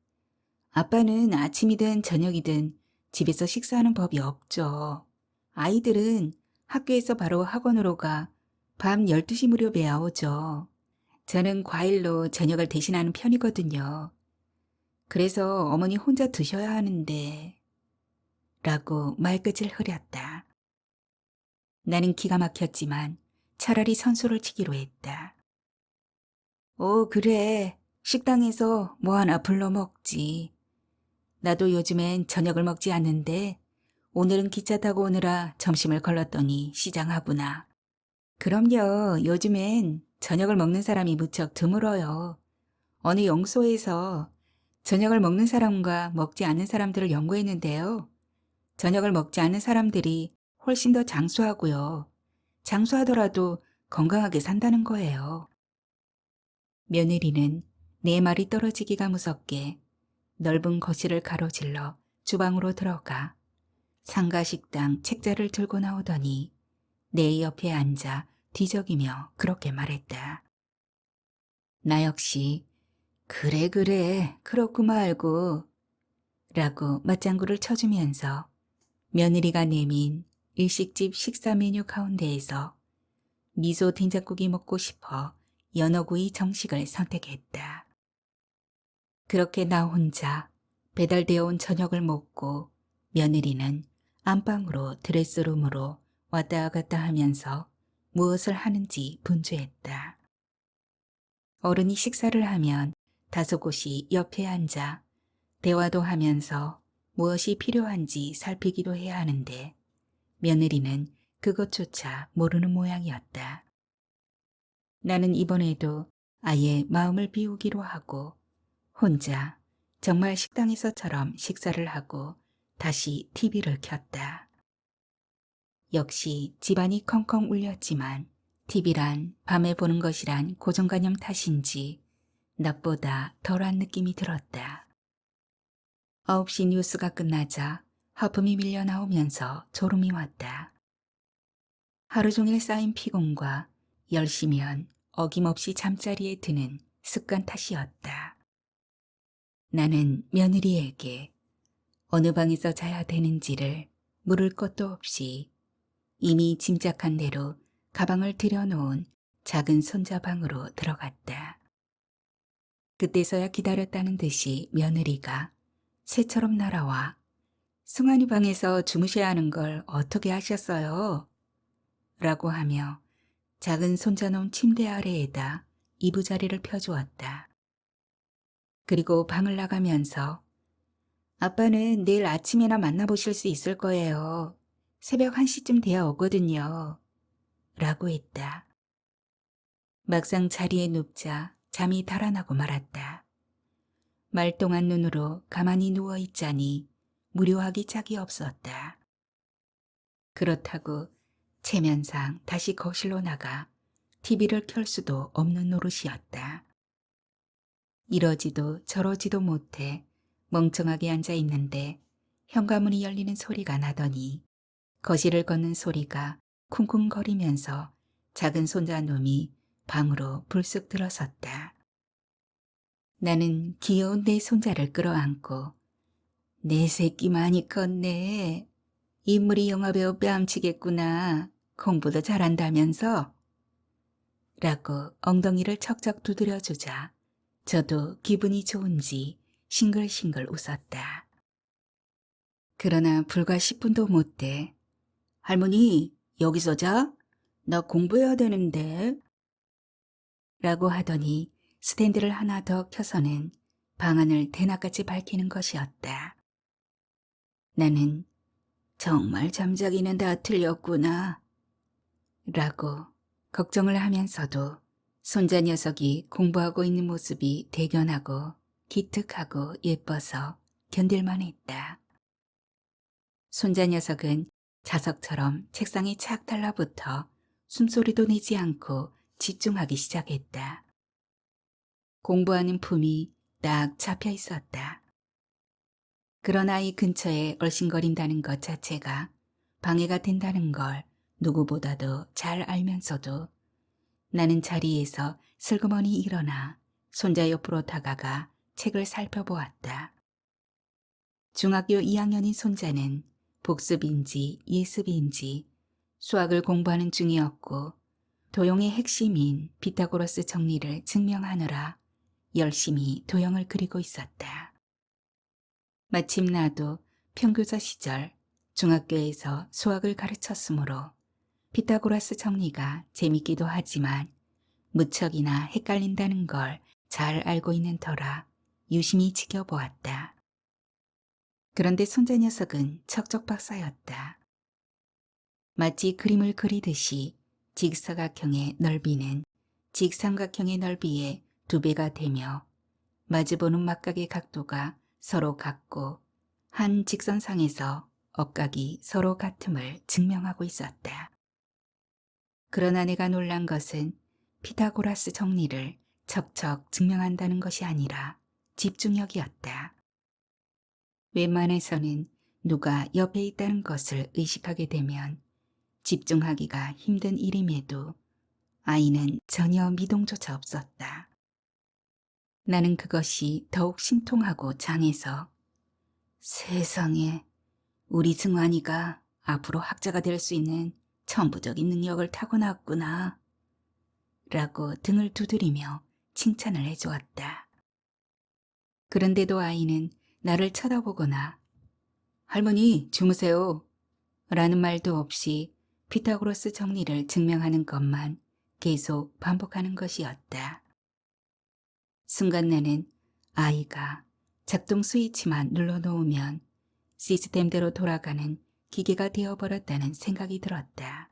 S1: 아빠는 아침이든 저녁이든 집에서 식사하는 법이 없죠. 아이들은 학교에서 바로 학원으로 가 밤 12시 무렵에야 오죠. 저는 과일로 저녁을 대신하는 편이거든요. 그래서 어머니 혼자 드셔야 하는데 라고 말끝을 흐렸다. 나는 기가 막혔지만 차라리 선수를 치기로 했다. 그래. 식당에서 뭐 하나 불러 먹지. 나도 요즘엔 저녁을 먹지 않는데 오늘은 기차 타고 오느라 점심을 걸렀더니 시장하구나. 그럼요. 요즘엔 저녁을 먹는 사람이 무척 드물어요. 어느 영소에서 저녁을 먹는 사람과 먹지 않는 사람들을 연구했는데요. 저녁을 먹지 않는 사람들이 훨씬 더 장수하고요. 장수하더라도 건강하게 산다는 거예요. 며느리는 내 말이 떨어지기가 무섭게 넓은 거실을 가로질러 주방으로 들어가 상가식당 책자를 들고 나오더니 내 옆에 앉아 뒤적이며 그렇게 말했다. 나 역시 그래 그렇고 말고 라고 맞장구를 쳐주면서 며느리가 내민 일식집 식사 메뉴 가운데에서 미소 된장국이 먹고 싶어 연어구이 정식을 선택했다. 그렇게 나 혼자 배달되어 온 저녁을 먹고 며느리는 안방으로 드레스룸으로 왔다 갔다 하면서 무엇을 하는지 분주했다. 어른이 식사를 하면 다소곳이 옆에 앉아 대화도 하면서 무엇이 필요한지 살피기도 해야 하는데 며느리는 그것조차 모르는 모양이었다. 나는 이번에도 아예 마음을 비우기로 하고 혼자 정말 식당에서처럼 식사를 하고 다시 TV를 켰다. 역시 집안이 컹컹 울렸지만 TV란 밤에 보는 것이란 고정관념 탓인지 낮보다 덜한 느낌이 들었다. 9시 뉴스가 끝나자 하품이 밀려 나오면서 졸음이 왔다. 하루 종일 쌓인 피곤과 10시면 어김없이 잠자리에 드는 습관 탓이었다. 나는 며느리에게 어느 방에서 자야 되는지를 물을 것도 없이 이미 짐작한 대로 가방을 들여놓은 작은 손자방으로 들어갔다. 그때서야 기다렸다는 듯이 며느리가 새처럼 날아와 승환이 방에서 주무셔야 하는 걸 어떻게 하셨어요? 라고 하며 작은 손자 놓은 침대 아래에다 이부자리를 펴주었다. 그리고 방을 나가면서 아빠는 내일 아침에나 만나보실 수 있을 거예요. 새벽 1시쯤 돼야 오거든요. 라고 했다. 막상 자리에 눕자 잠이 달아나고 말았다. 말똥한 눈으로 가만히 누워있자니 무료하기 짝이 없었다. 그렇다고 체면상 다시 거실로 나가 TV를 켤 수도 없는 노릇이었다. 이러지도 저러지도 못해 멍청하게 앉아 있는데 현관문이 열리는 소리가 나더니 거실을 걷는 소리가 쿵쿵거리면서 작은 손자놈이 방으로 불쑥 들어섰다. 나는 귀여운 내 손자를 끌어안고 내 새끼 많이 컸네. 인물이 영화배우 뺨치겠구나. 공부도 잘한다면서? 라고 엉덩이를 척척 두드려주자 저도 기분이 좋은지 싱글싱글 웃었다. 그러나 불과 10분도 못 돼. 할머니, 여기서 자? 나 공부해야 되는데. 라고 하더니 스탠드를 하나 더 켜서는 방안을 대낮같이 밝히는 것이었다. 나는 정말 잠자기는 다 틀렸구나. 라고 걱정을 하면서도 손자 녀석이 공부하고 있는 모습이 대견하고 기특하고 예뻐서 견딜만 했다. 손자 녀석은 자석처럼 책상에 착 달라붙어 숨소리도 내지 않고 집중하기 시작했다. 공부하는 품이 딱 잡혀 있었다. 그런 아이 근처에 얼씬거린다는 것 자체가 방해가 된다는 걸 누구보다도 잘 알면서도 나는 자리에서 슬그머니 일어나 손자 옆으로 다가가 책을 살펴보았다. 중학교 2학년인 손자는 복습인지 예습인지 수학을 공부하는 중이었고 도형의 핵심인 피타고라스 정리를 증명하느라 열심히 도형을 그리고 있었다. 마침 나도 평교사 시절 중학교에서 수학을 가르쳤으므로 피타고라스 정리가 재밌기도 하지만 무척이나 헷갈린다는 걸 잘 알고 있는 터라 유심히 지켜보았다. 그런데 손자 녀석은 척척 박사였다. 마치 그림을 그리듯이 직사각형의 넓이는 직삼각형의 넓이의 2배가 되며 마주보는 막각의 각도가 서로 같고 한 직선상에서 억각이 서로 같음을 증명하고 있었다. 그러나 내가 놀란 것은 피타고라스 정리를 척척 증명한다는 것이 아니라 집중력이었다. 웬만해서는 누가 옆에 있다는 것을 의식하게 되면 집중하기가 힘든 일임에도 아이는 전혀 미동조차 없었다. 나는 그것이 더욱 심통하고 장해서 세상에 우리 승환이가 앞으로 학자가 될 수 있는 천부적인 능력을 타고났구나 라고 등을 두드리며 칭찬을 해주었다. 그런데도 아이는 나를 쳐다보거나 할머니 주무세요 라는 말도 없이 피타고라스 정리를 증명하는 것만 계속 반복하는 것이었다. 순간 나는 아이가 작동 스위치만 눌러놓으면 시스템대로 돌아가는 기계가 되어버렸다는 생각이 들었다.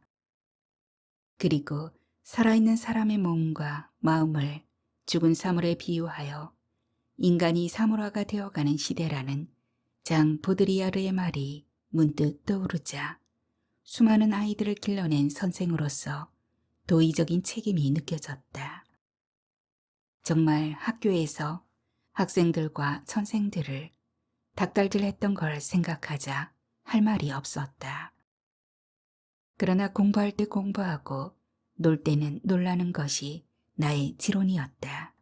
S1: 그리고 살아있는 사람의 몸과 마음을 죽은 사물에 비유하여 인간이 사물화가 되어가는 시대라는 장 보드리아르의 말이 문득 떠오르자 수많은 아이들을 길러낸 선생으로서 도의적인 책임이 느껴졌다. 정말 학교에서 학생들과 선생들을 닥달질했던 걸 생각하자 할 말이 없었다. 그러나 공부할 때 공부하고 놀 때는 놀라는 것이 나의 지론이었다.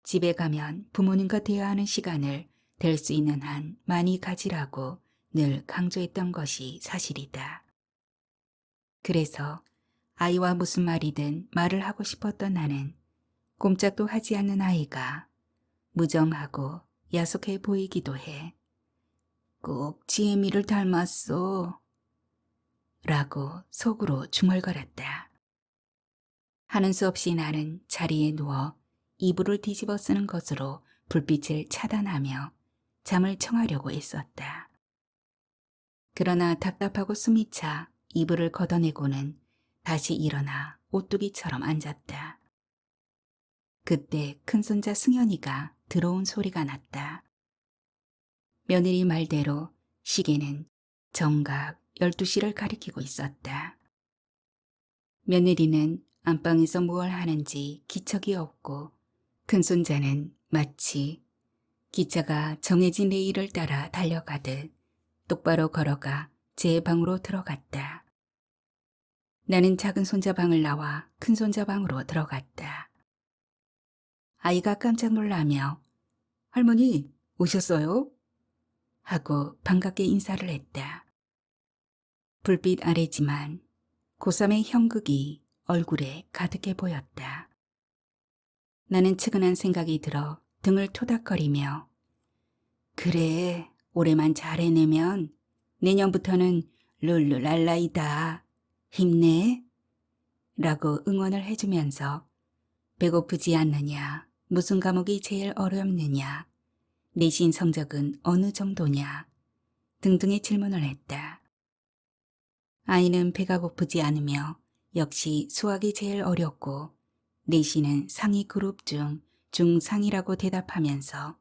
S1: 집에 가면 부모님과 대화하는 시간을 될 수 있는 한 많이 가지라고 늘 강조했던 것이 사실이다. 그래서 아이와 무슨 말이든 말을 하고 싶었던 나는 꼼짝도 하지 않는 아이가 무정하고 야속해 보이기도 해. 꼭 지혜미를 닮았어. 라고 속으로 중얼거렸다. 하는 수 없이 나는 자리에 누워 이불을 뒤집어 쓰는 것으로 불빛을 차단하며 잠을 청하려고 애썼다. 그러나 답답하고 숨이 차 이불을 걷어내고는 다시 일어나 오뚜기처럼 앉았다. 그때 큰손자 승현이가 들어온 소리가 났다. 며느리 말대로 시계는 정각 12시를 가리키고 있었다. 며느리는 안방에서 무얼 하는지 기척이 없고 큰손자는 마치 기차가 정해진 레일을 따라 달려가듯 똑바로 걸어가 제 방으로 들어갔다. 나는 작은 손자 방을 나와 큰 손자 방으로 들어갔다. 아이가 깜짝 놀라며 할머니 오셨어요? 하고 반갑게 인사를 했다. 불빛 아래지만 고3의 형극이 얼굴에 가득해 보였다. 나는 측은한 생각이 들어 등을 토닥거리며 그래 올해만 잘 해내면 내년부터는 룰루랄라이다. 힘내. 라고 응원을 해주면서 배고프지 않느냐, 무슨 과목이 제일 어렵느냐, 내신 성적은 어느 정도냐 등등의 질문을 했다. 아이는 배가 고프지 않으며 역시 수학이 제일 어렵고 내신은 상위 그룹 중 중상이라고 대답하면서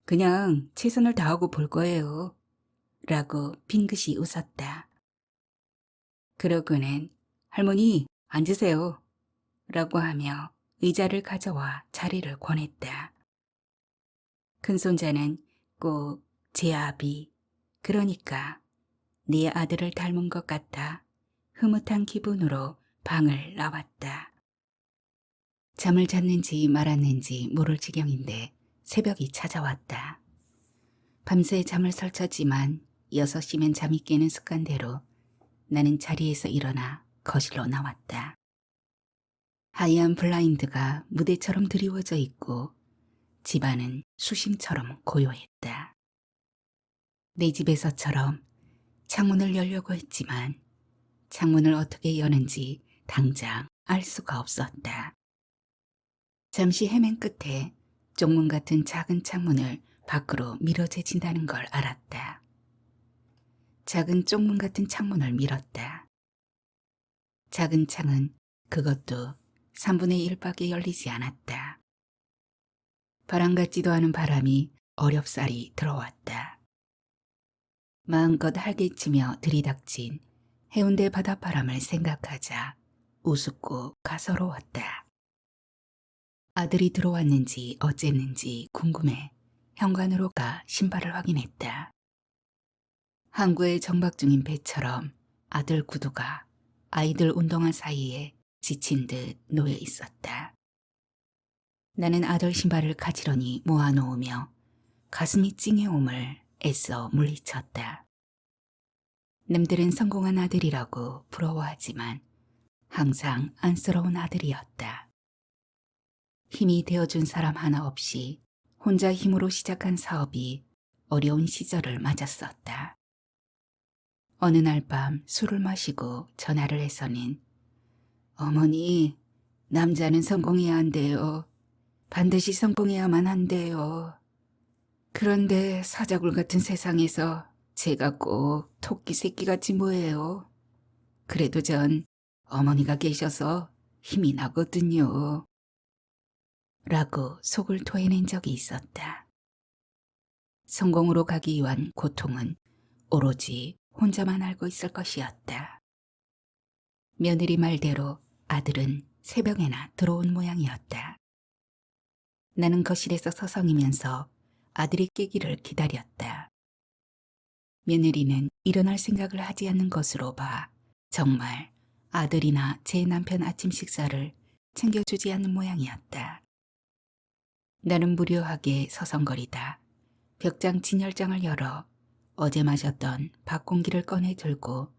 S1: 그냥 최선을 다하고 볼 거예요. 라고 빙긋이 웃었다. 그러고는 할머니 앉으세요. 라고 하며 의자를 가져와 자리를 권했다. 큰손자는 꼭 제 아비, 그러니까 네 아들을 닮은 것 같아 흐뭇한 기분으로 방을 나왔다. 잠을 잤는지 말았는지 모를 지경인데 새벽이 찾아왔다. 밤새 잠을 설쳤지만 6시면 잠이 깨는 습관대로 나는 자리에서 일어나 거실로 나왔다. 하얀 블라인드가 무대처럼 드리워져 있고 집안은 수심처럼 고요했다. 내 집에서처럼 창문을 열려고 했지만 창문을 어떻게 여는지 당장 알 수가 없었다. 잠시 헤맨 끝에 쪽문 같은 작은 창문을 밖으로 밀어제친다는 걸 알았다. 작은 쪽문 같은 창문을 밀었다. 작은 창은 그것도 3분의 1밖에 열리지 않았다. 바람 같지도 않은 바람이 어렵사리 들어왔다. 마음껏 활개치며 들이닥친 해운대 바닷바람을 생각하자 우습고 가서로웠다. 아들이 들어왔는지 어쨌는지 궁금해 현관으로 가 신발을 확인했다. 항구에 정박 중인 배처럼 아들 구두가 아이들 운동화 사이에 지친 듯 놓여 있었다. 나는 아들 신발을 가지런히 모아놓으며 가슴이 찡해옴을 애써 물리쳤다. 남들은 성공한 아들이라고 부러워하지만 항상 안쓰러운 아들이었다. 힘이 되어준 사람 하나 없이 혼자 힘으로 시작한 사업이 어려운 시절을 맞았었다. 어느 날 밤 술을 마시고 전화를 해서는 어머니, 남자는 성공해야 한대요. 반드시 성공해야만 한대요. 그런데 사자굴 같은 세상에서 제가 꼭 토끼 새끼같이 뭐예요. 그래도 전 어머니가 계셔서 힘이 나거든요. 라고 속을 토해낸 적이 있었다. 성공으로 가기 위한 고통은 오로지 혼자만 알고 있을 것이었다. 며느리 말대로 아들은 새벽에나 들어온 모양이었다. 나는 거실에서 서성이면서 아들이 깨기를 기다렸다. 며느리는 일어날 생각을 하지 않는 것으로 봐 정말 아들이나 제 남편 아침 식사를 챙겨주지 않는 모양이었다. 나는 무료하게 서성거리다 벽장 진열장을 열어 어제 마셨던 밥 공기를 꺼내 들고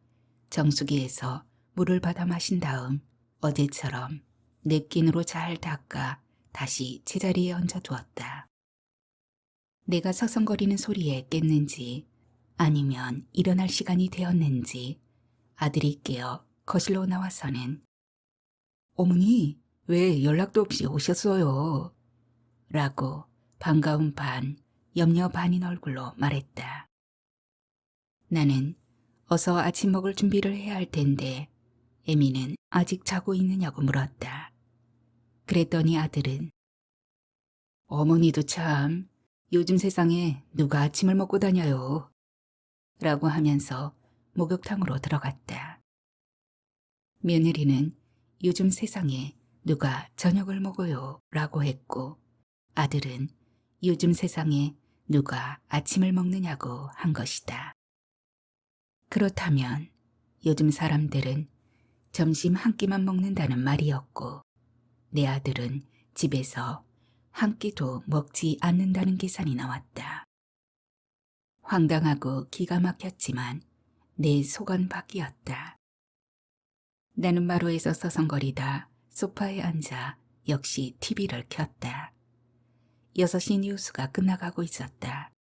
S1: 정수기에서 물을 받아 마신 다음 어제처럼 냅킨으로 잘 닦아 다시 제자리에 얹어두었다. 내가 서성거리는 소리에 깼는지 아니면 일어날 시간이 되었는지 아들이 깨어 거실로 나와서는 어머니, 왜 연락도 없이 오셨어요? 라고 반가운 반, 염려 반인 얼굴로 말했다. 나는 어서 아침 먹을 준비를 해야 할 텐데 에미는 아직 자고 있느냐고 물었다. 그랬더니 아들은 어머니도 참 요즘 세상에 누가 아침을 먹고 다녀요. 라고 하면서 목욕탕으로 들어갔다. 며느리는 요즘 세상에 누가 저녁을 먹어요 라고 했고 아들은 요즘 세상에 누가 아침을 먹느냐고 한 것이다. 그렇다면 요즘 사람들은 점심 한 끼만 먹는다는 말이었고 내 아들은 집에서 한 끼도 먹지 않는다는 계산이 나왔다. 황당하고 기가 막혔지만 내 속은 바뀌었다. 나는 마루에서 서성거리다 소파에 앉아 역시 TV를 켰다. 6시 뉴스가 끝나가고 있었다.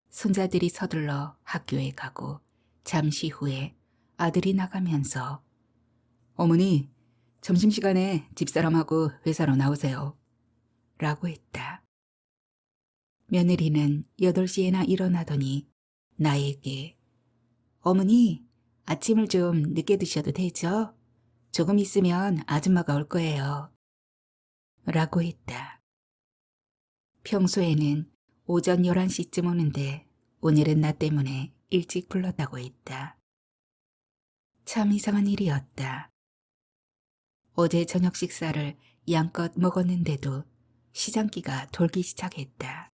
S1: 손자들이 서둘러 학교에 가고 잠시 후에 아들이 나가면서 어머니, 점심시간에 집사람하고 회사로 나오세요. 라고 했다. 며느리는 8시에나 일어나더니 나에게 어머니, 아침을 좀 늦게 드셔도 되죠? 조금 있으면 아줌마가 올 거예요. 라고 했다. 평소에는 오전 11시쯤 오는데 오늘은 나 때문에 일찍 불렀다고 했다. 참 이상한 일이었다. 어제 저녁 식사를 양껏 먹었는데도 시장기가 돌기 시작했다.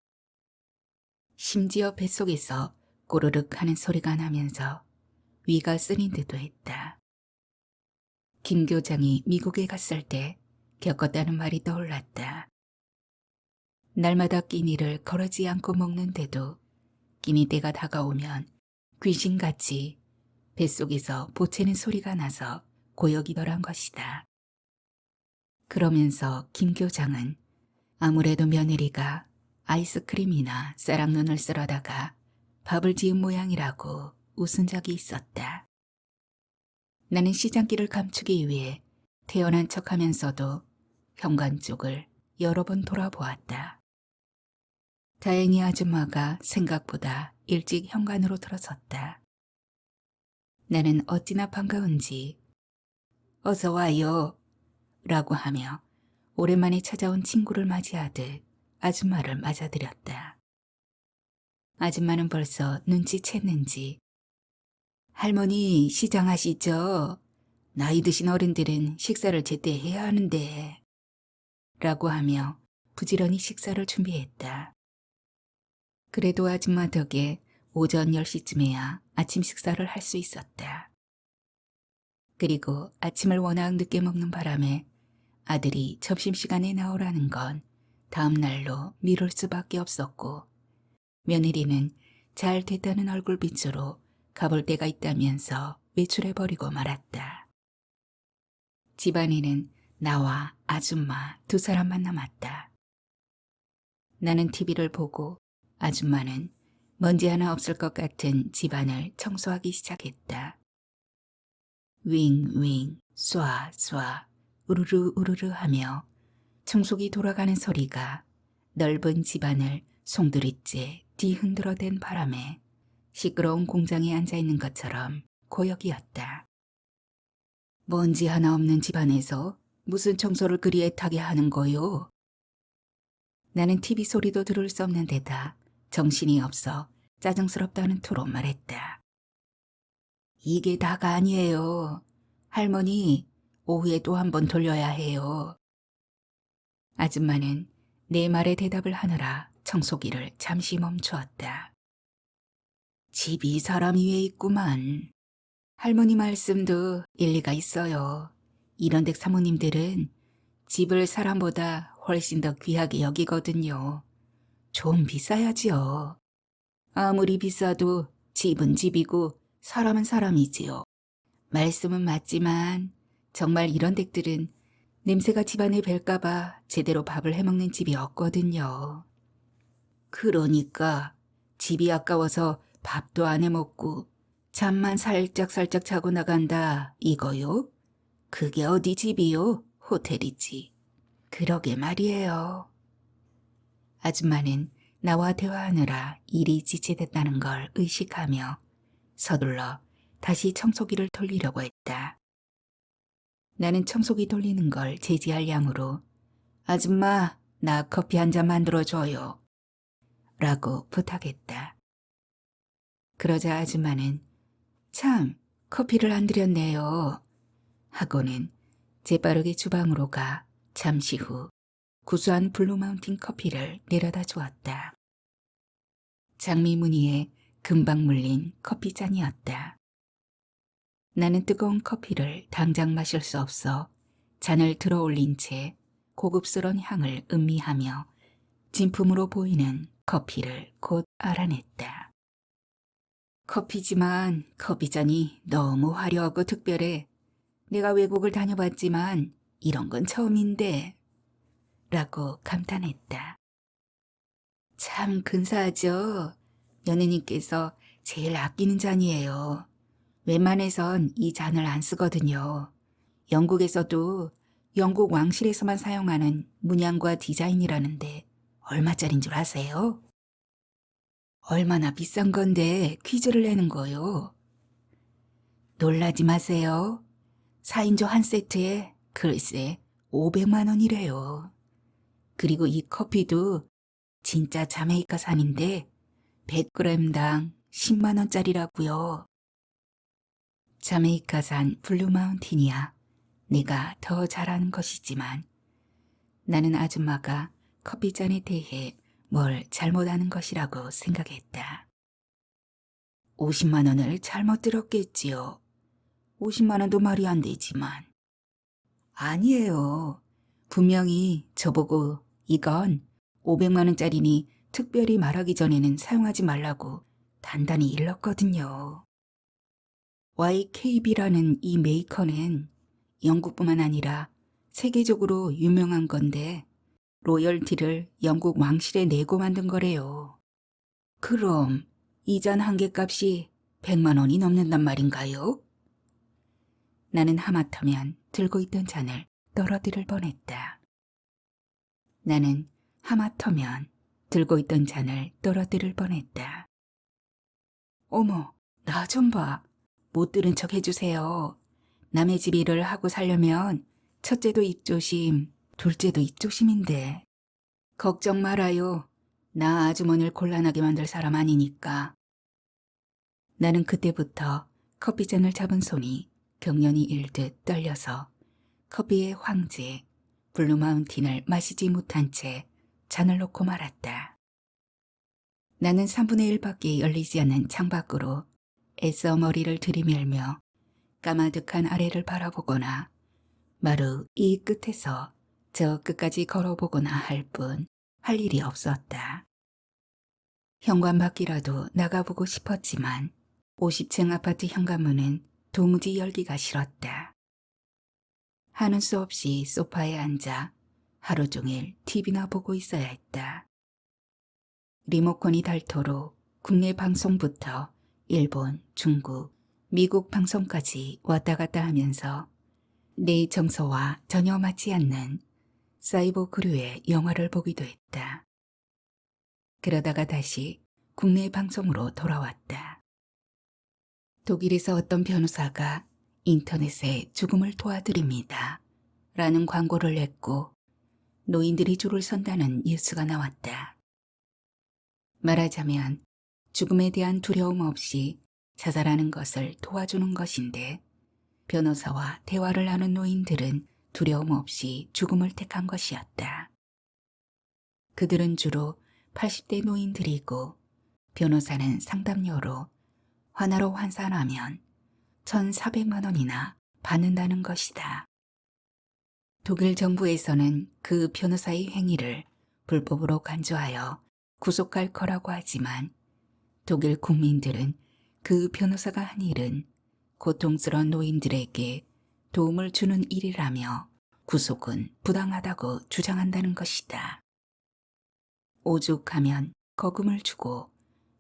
S1: 심지어 뱃속에서 꼬르륵 하는 소리가 나면서 위가 쓰린 듯도 했다. 김 교장이 미국에 갔을 때 겪었다는 말이 떠올랐다. 날마다 끼니를 거르지 않고 먹는데도 끼니 때가 다가오면 귀신같이 뱃속에서 보채는 소리가 나서 고역이더란 것이다. 그러면서 김 교장은 아무래도 며느리가 아이스크림이나 쌀락눈을 쓸어다가 밥을 지은 모양이라고 웃은 적이 있었다. 나는 시장기를 감추기 위해 태어난 척하면서도 현관 쪽을 여러 번 돌아보았다. 다행히 아줌마가 생각보다 일찍 현관으로 들어섰다. 나는 어찌나 반가운지 어서 와요 라고 하며 오랜만에 찾아온 친구를 맞이하듯 아줌마를 맞아들였다. 아줌마는 벌써 눈치챘는지 할머니 시장하시죠? 나이 드신 어른들은 식사를 제때 해야 하는데 라고 하며 부지런히 식사를 준비했다. 그래도 아줌마 덕에 오전 10시쯤에야 아침 식사를 할 수 있었다. 그리고 아침을 워낙 늦게 먹는 바람에 아들이 점심시간에 나오라는 건 다음 날로 미룰 수밖에 없었고 며느리는 잘 됐다는 얼굴빛으로 가볼 데가 있다면서 외출해버리고 말았다. 집안에는 나와 아줌마 2사람만 남았다. 나는 TV를 보고 아줌마는 먼지 하나 없을 것 같은 집안을 청소하기 시작했다. 윙윙, 쏴쏴, 우르르 우르르 하며 청소기 돌아가는 소리가 넓은 집안을 송두리째 뒤흔들어댄 바람에 시끄러운 공장에 앉아있는 것처럼 고역이었다. 먼지 하나 없는 집안에서 무슨 청소를 그리 애타게 하는 거요? 나는 TV 소리도 들을 수 없는 데다 정신이 없어 짜증스럽다는 투로 말했다. 이게 다가 아니에요. 할머니, 오후에 또 한 번 돌려야 해요. 아줌마는 내 말에 대답을 하느라 청소기를 잠시 멈추었다. 집이 사람 위에 있구만. 할머니 말씀도 일리가 있어요. 이런 댁 사모님들은 집을 사람보다 훨씬 더 귀하게 여기거든요. 좀 비싸야지요. 아무리 비싸도 집은 집이고 사람은 사람이지요. 말씀은 맞지만 정말 이런 댁들은 냄새가 집안에 뵐까봐 제대로 밥을 해먹는 집이 없거든요. 그러니까 집이 아까워서 밥도 안 해먹고 잠만 살짝살짝 자고 나간다 이거요? 그게 어디 집이요? 호텔이지. 그러게 말이에요. 아줌마는 나와 대화하느라 일이 지체됐다는 걸 의식하며 서둘러 다시 청소기를 돌리려고 했다. 나는 청소기 돌리는 걸 제지할 양으로 아줌마, 나 커피 한 잔 만들어줘요. 라고 부탁했다. 그러자 아줌마는 참, 커피를 안 드렸네요. 하고는 재빠르게 주방으로 가 잠시 후 구수한 블루마운틴 커피를 내려다 주었다. 장미 무늬에 금방 물린 커피잔이었다. 나는 뜨거운 커피를 당장 마실 수 없어 잔을 들어 올린 채 고급스러운 향을 음미하며 진품으로 보이는 커피를 곧 알아냈다. 커피지만 커피잔이 너무 화려하고 특별해. 내가 외국을 다녀봤지만 이런 건 처음인데 라고 감탄했다. 참 근사하죠? 연예인께서 제일 아끼는 잔이에요. 웬만해선 이 잔을 안 쓰거든요. 영국에서도 영국 왕실에서만 사용하는 문양과 디자인이라는데 얼마짜린 줄 아세요? 얼마나 비싼 건데 퀴즈를 내는 거요. 놀라지 마세요. 4인조 한 세트에 글쎄 500만 원이래요. 그리고 이 커피도 진짜 자메이카산인데 100g당 10만 원짜리라고요. 자메이카산 블루마운틴이야. 내가 더 잘하는 것이지만 나는 아줌마가 커피잔에 대해 뭘 잘못하는 것이라고 생각했다. 50만 원을 잘못 들었겠지요. 50만 원도 말이 안 되지만. 아니에요. 분명히 저보고 이건 500만 원짜리니 특별히 말하기 전에는 사용하지 말라고 단단히 일렀거든요. YKB라는 이 메이커는 영국뿐만 아니라 세계적으로 유명한 건데 로열티를 영국 왕실에 내고 만든 거래요. 그럼 이 잔 한 개 값이 100만 원이 넘는단 말인가요? 나는 하마터면 들고 있던 잔을 떨어뜨릴 뻔했다. 나는 하마터면 들고 있던 잔을 떨어뜨릴 뻔했다. 어머, 나 좀 봐. 못 들은 척 해주세요. 남의 집 일을 하고 살려면 첫째도 입조심, 둘째도 입조심인데. 걱정 말아요. 나 아주머니를 곤란하게 만들 사람 아니니까. 나는 그때부터 커피잔을 잡은 손이 경련이 일듯 떨려서 커피의 황제, 블루마운틴을 마시지 못한 채 잔을 놓고 말았다. 나는 3분의 1밖에 열리지 않는 창밖으로 애써 머리를 들이밀며 까마득한 아래를 바라보거나 마루 이 끝에서 저 끝까지 걸어보거나 할 뿐 할 일이 없었다. 현관 밖이라도 나가보고 싶었지만 50층 아파트 현관문은 도무지 열기가 싫었다. 하는 수 없이 소파에 앉아 하루 종일 TV나 보고 있어야 했다. 리모컨이 닳도록 국내 방송부터 일본, 중국, 미국 방송까지 왔다 갔다 하면서 내 정서와 전혀 맞지 않는 사이버 크류의 영화를 보기도 했다. 그러다가 다시 국내 방송으로 돌아왔다. 독일에서 어떤 변호사가 인터넷에 죽음을 도와드립니다. 라는 광고를 냈고 노인들이 줄을 선다는 뉴스가 나왔다. 말하자면 죽음에 대한 두려움 없이 자살하는 것을 도와주는 것인데 변호사와 대화를 나눈 노인들은 두려움 없이 죽음을 택한 것이었다. 그들은 주로 80대 노인들이고 변호사는 상담료로 하나로 환산하면 1,400만 원이나 받는다는 것이다. 독일 정부에서는 그 변호사의 행위를 불법으로 간주하여 구속할 거라고 하지만 독일 국민들은 그 변호사가 한 일은 고통스러운 노인들에게 도움을 주는 일이라며 구속은 부당하다고 주장한다는 것이다. 오죽하면 거금을 주고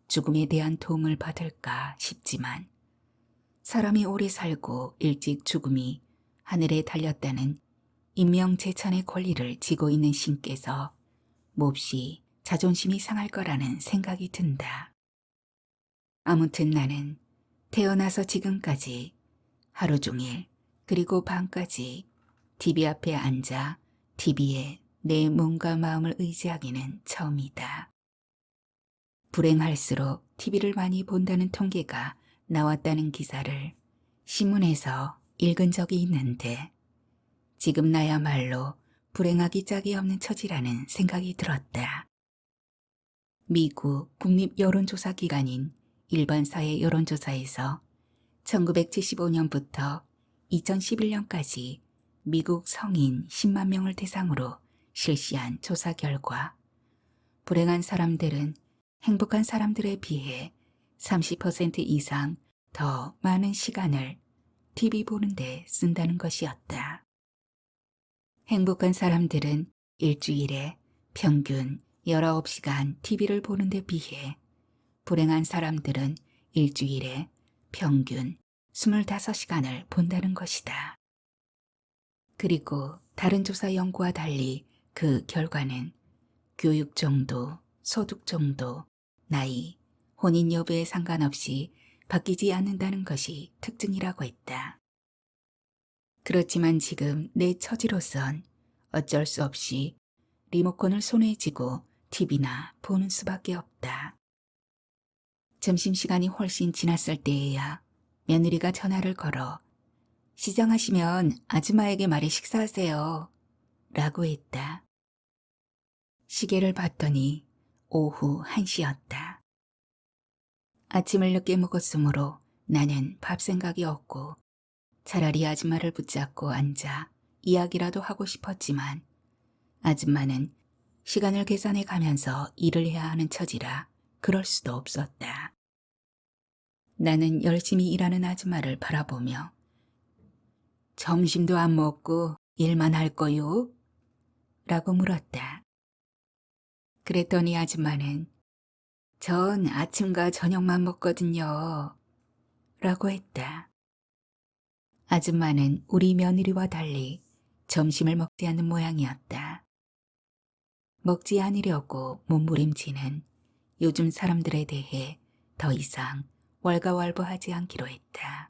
S1: 죽음에 대한 도움을 받을까 싶지만 사람이 오래 살고 일찍 죽음이 하늘에 달렸다는 인명재천의 권리를 지고 있는 신께서 몹시 자존심이 상할 거라는 생각이 든다. 아무튼 나는 태어나서 지금까지 하루 종일 그리고 밤까지 TV 앞에 앉아 TV에 내 몸과 마음을 의지하기는 처음이다. 불행할수록 TV를 많이 본다는 통계가 나왔다는 기사를 신문에서 읽은 적이 있는데 지금 나야말로 불행하기 짝이 없는 처지라는 생각이 들었다. 미국 국립여론조사기관인 일반사회 여론조사에서 1975년부터 2011년까지 미국 성인 10만 명을 대상으로 실시한 조사 결과 불행한 사람들은 행복한 사람들에 비해 30% 이상 더 많은 시간을 TV 보는 데 쓴다는 것이었다. 행복한 사람들은 일주일에 평균 19시간 TV를 보는 데 비해 불행한 사람들은 일주일에 평균 25시간을 본다는 것이다. 그리고 다른 조사 연구와 달리 그 결과는 교육 정도, 소득 정도, 나이, 혼인 여부에 상관없이 바뀌지 않는다는 것이 특징이라고 했다. 그렇지만 지금 내 처지로선 어쩔 수 없이 리모컨을 손에 쥐고 TV나 보는 수밖에 없다. 점심시간이 훨씬 지났을 때에야 며느리가 전화를 걸어 시장하시면 아줌마에게 말해 식사하세요. 라고 했다. 시계를 봤더니 오후 1시였다. 아침을 늦게 먹었으므로 나는 밥 생각이 없고 차라리 아줌마를 붙잡고 앉아 이야기라도 하고 싶었지만 아줌마는 시간을 계산해 가면서 일을 해야 하는 처지라 그럴 수도 없었다. 나는 열심히 일하는 아줌마를 바라보며 점심도 안 먹고 일만 할 거요? 라고 물었다. 그랬더니 아줌마는 전 아침과 저녁만 먹거든요. 라고 했다. 아줌마는 우리 며느리와 달리 점심을 먹지 않는 모양이었다. 먹지 않으려고 몸부림치는 요즘 사람들에 대해 더 이상 왈가왈부하지 않기로 했다.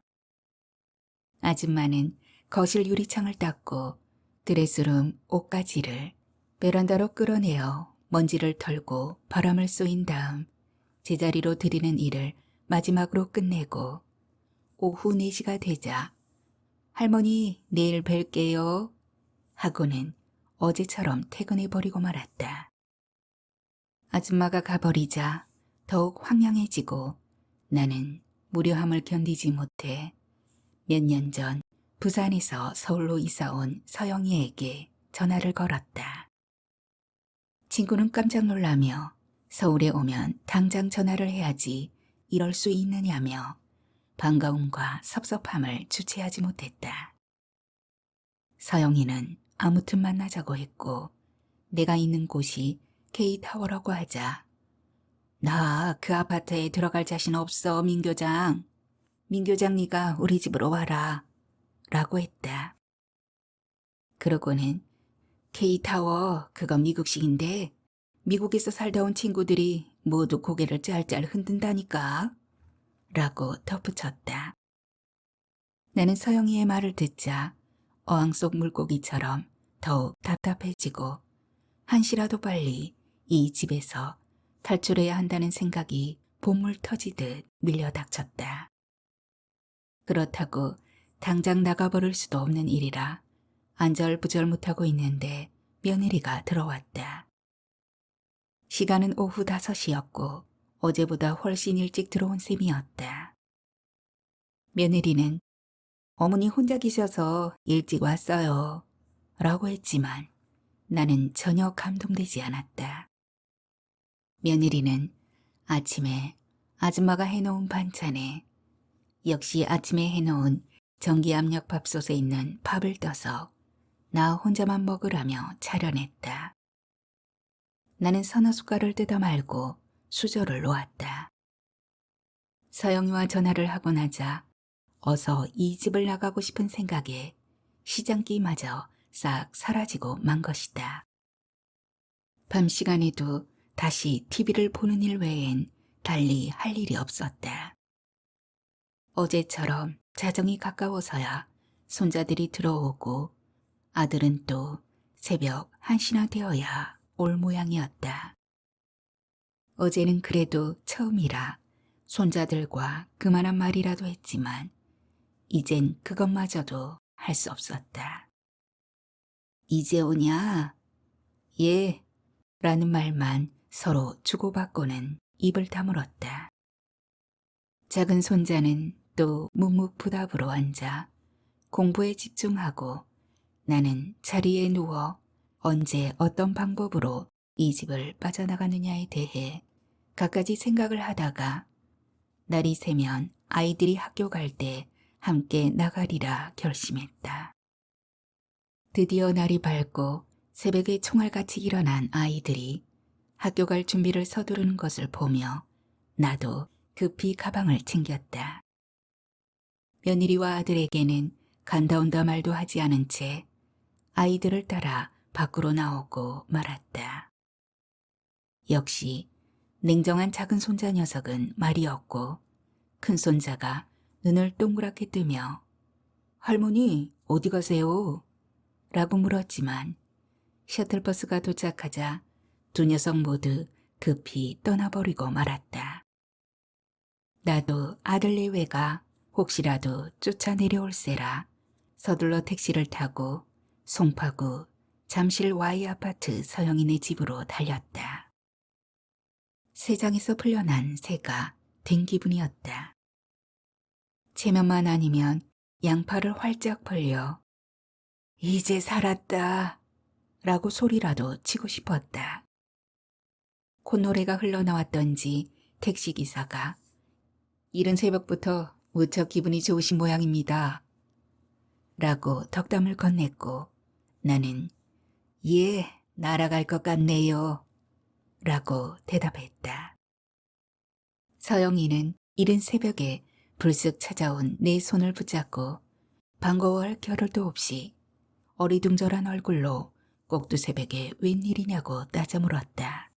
S1: 아줌마는 거실 유리창을 닦고 드레스룸 옷가지를 베란다로 끌어내어 먼지를 털고 바람을 쏘인 다음 제자리로 들이는 일을 마지막으로 끝내고 오후 4시가 되자 할머니 내일 뵐게요 하고는 어제처럼 퇴근해버리고 말았다. 아줌마가 가버리자 더욱 황량해지고 나는 무료함을 견디지 못해 몇 년 전 부산에서 서울로 이사온 서영이에게 전화를 걸었다. 친구는 깜짝 놀라며 서울에 오면 당장 전화를 해야지 이럴 수 있느냐며 반가움과 섭섭함을 주체하지 못했다. 서영이는 아무튼 만나자고 했고 내가 있는 곳이 K타워라고 하자 나 그 아파트에 들어갈 자신 없어, 민 교장. 민 교장 네가 우리 집으로 와라. 라고 했다. 그러고는 K타워 그거 미국식인데 미국에서 살다 온 친구들이 모두 고개를 짤짤 흔든다니까. 라고 덧붙였다. 나는 서영이의 말을 듣자 어항 속 물고기처럼 더욱 답답해지고 한시라도 빨리 이 집에서 탈출해야 한다는 생각이 봇물 터지듯 밀려닥쳤다. 그렇다고 당장 나가버릴 수도 없는 일이라 안절부절 못하고 있는데 며느리가 들어왔다. 시간은 오후 5시였고 어제보다 훨씬 일찍 들어온 셈이었다. 며느리는 어머니 혼자 계셔서 일찍 왔어요. 라고 했지만 나는 전혀 감동되지 않았다. 며느리는 아침에 아줌마가 해놓은 반찬에 역시 아침에 해놓은 전기압력 밥솥에 있는 밥을 떠서 나 혼자만 먹으라며 차려냈다. 나는 서너 숟갈을 뜯어 말고 수저를 놓았다. 서영이와 전화를 하고 나자 어서 이 집을 나가고 싶은 생각에 시장기마저 싹 사라지고 만 것이다. 밤 시간에도 다시 TV를 보는 일 외엔 달리 할 일이 없었다. 어제처럼 자정이 가까워서야 손자들이 들어오고 아들은 또 새벽 1시나 되어야 올 모양이었다. 어제는 그래도 처음이라 손자들과 그만한 말이라도 했지만 이젠 그것마저도 할 수 없었다. 이제 오냐? 예, 라는 말만 서로 주고받고는 입을 다물었다. 작은 손자는 또 묵묵부답으로 앉아 공부에 집중하고 나는 자리에 누워 언제 어떤 방법으로 이 집을 빠져나가느냐에 대해 갖가지 생각을 하다가 날이 새면 아이들이 학교 갈 때 함께 나가리라 결심했다. 드디어 날이 밝고 새벽에 총알같이 일어난 아이들이 학교 갈 준비를 서두르는 것을 보며 나도 급히 가방을 챙겼다. 며느리와 아들에게는 간다 온다 말도 하지 않은 채 아이들을 따라 밖으로 나오고 말았다. 역시 냉정한 작은 손자 녀석은 말이 없고 큰 손자가 눈을 동그랗게 뜨며 할머니 어디 가세요? 라고 물었지만 셔틀버스가 도착하자 두 녀석 모두 급히 떠나버리고 말았다. 나도 아들 내외가 혹시라도 쫓아 내려올세라 서둘러 택시를 타고 송파구 잠실 Y아파트 서영이네 집으로 달렸다. 세상에서 풀려난 새가 된 기분이었다. 체면만 아니면 양팔을 활짝 벌려 이제 살았다 라고 소리라도 치고 싶었다. 콧노래가 흘러나왔던지 택시기사가 이른 새벽부터 무척 기분이 좋으신 모양입니다 라고 덕담을 건넸고 나는 예, 날아갈 것 같네요 라고 대답했다. 서영이는 이른 새벽에 불쑥 찾아온 내 손을 붙잡고 반가워할 겨를도 없이 어리둥절한 얼굴로 꼭두 새벽에 웬일이냐고 따져 물었다.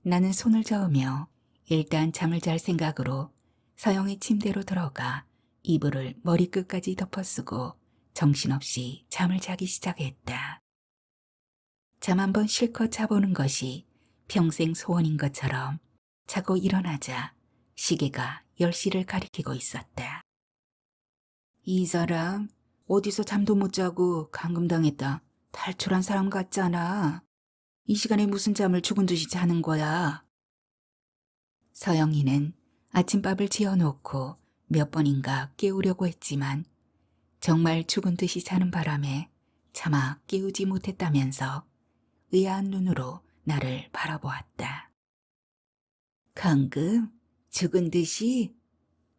S1: 나는 손을 저으며 일단 잠을 잘 생각으로 서영이 침대로 들어가 이불을 머리끝까지 덮어쓰고 정신없이 잠을 자기 시작했다. 잠 한번 실컷 자보는 것이 평생 소원인 것처럼 자고 일어나자 시계가 10시를 가리키고 있었다. 이 사람 어디서 잠도 못 자고 감금당했다. 탈출한 사람 같잖아. 이 시간에 무슨 잠을 죽은 듯이 자는 거야. 서영이는 아침밥을 지어놓고 몇 번인가 깨우려고 했지만 정말 죽은 듯이 자는 바람에 차마 깨우지 못했다면서 의아한 눈으로 나를 바라보았다. 감금? 죽은 듯이?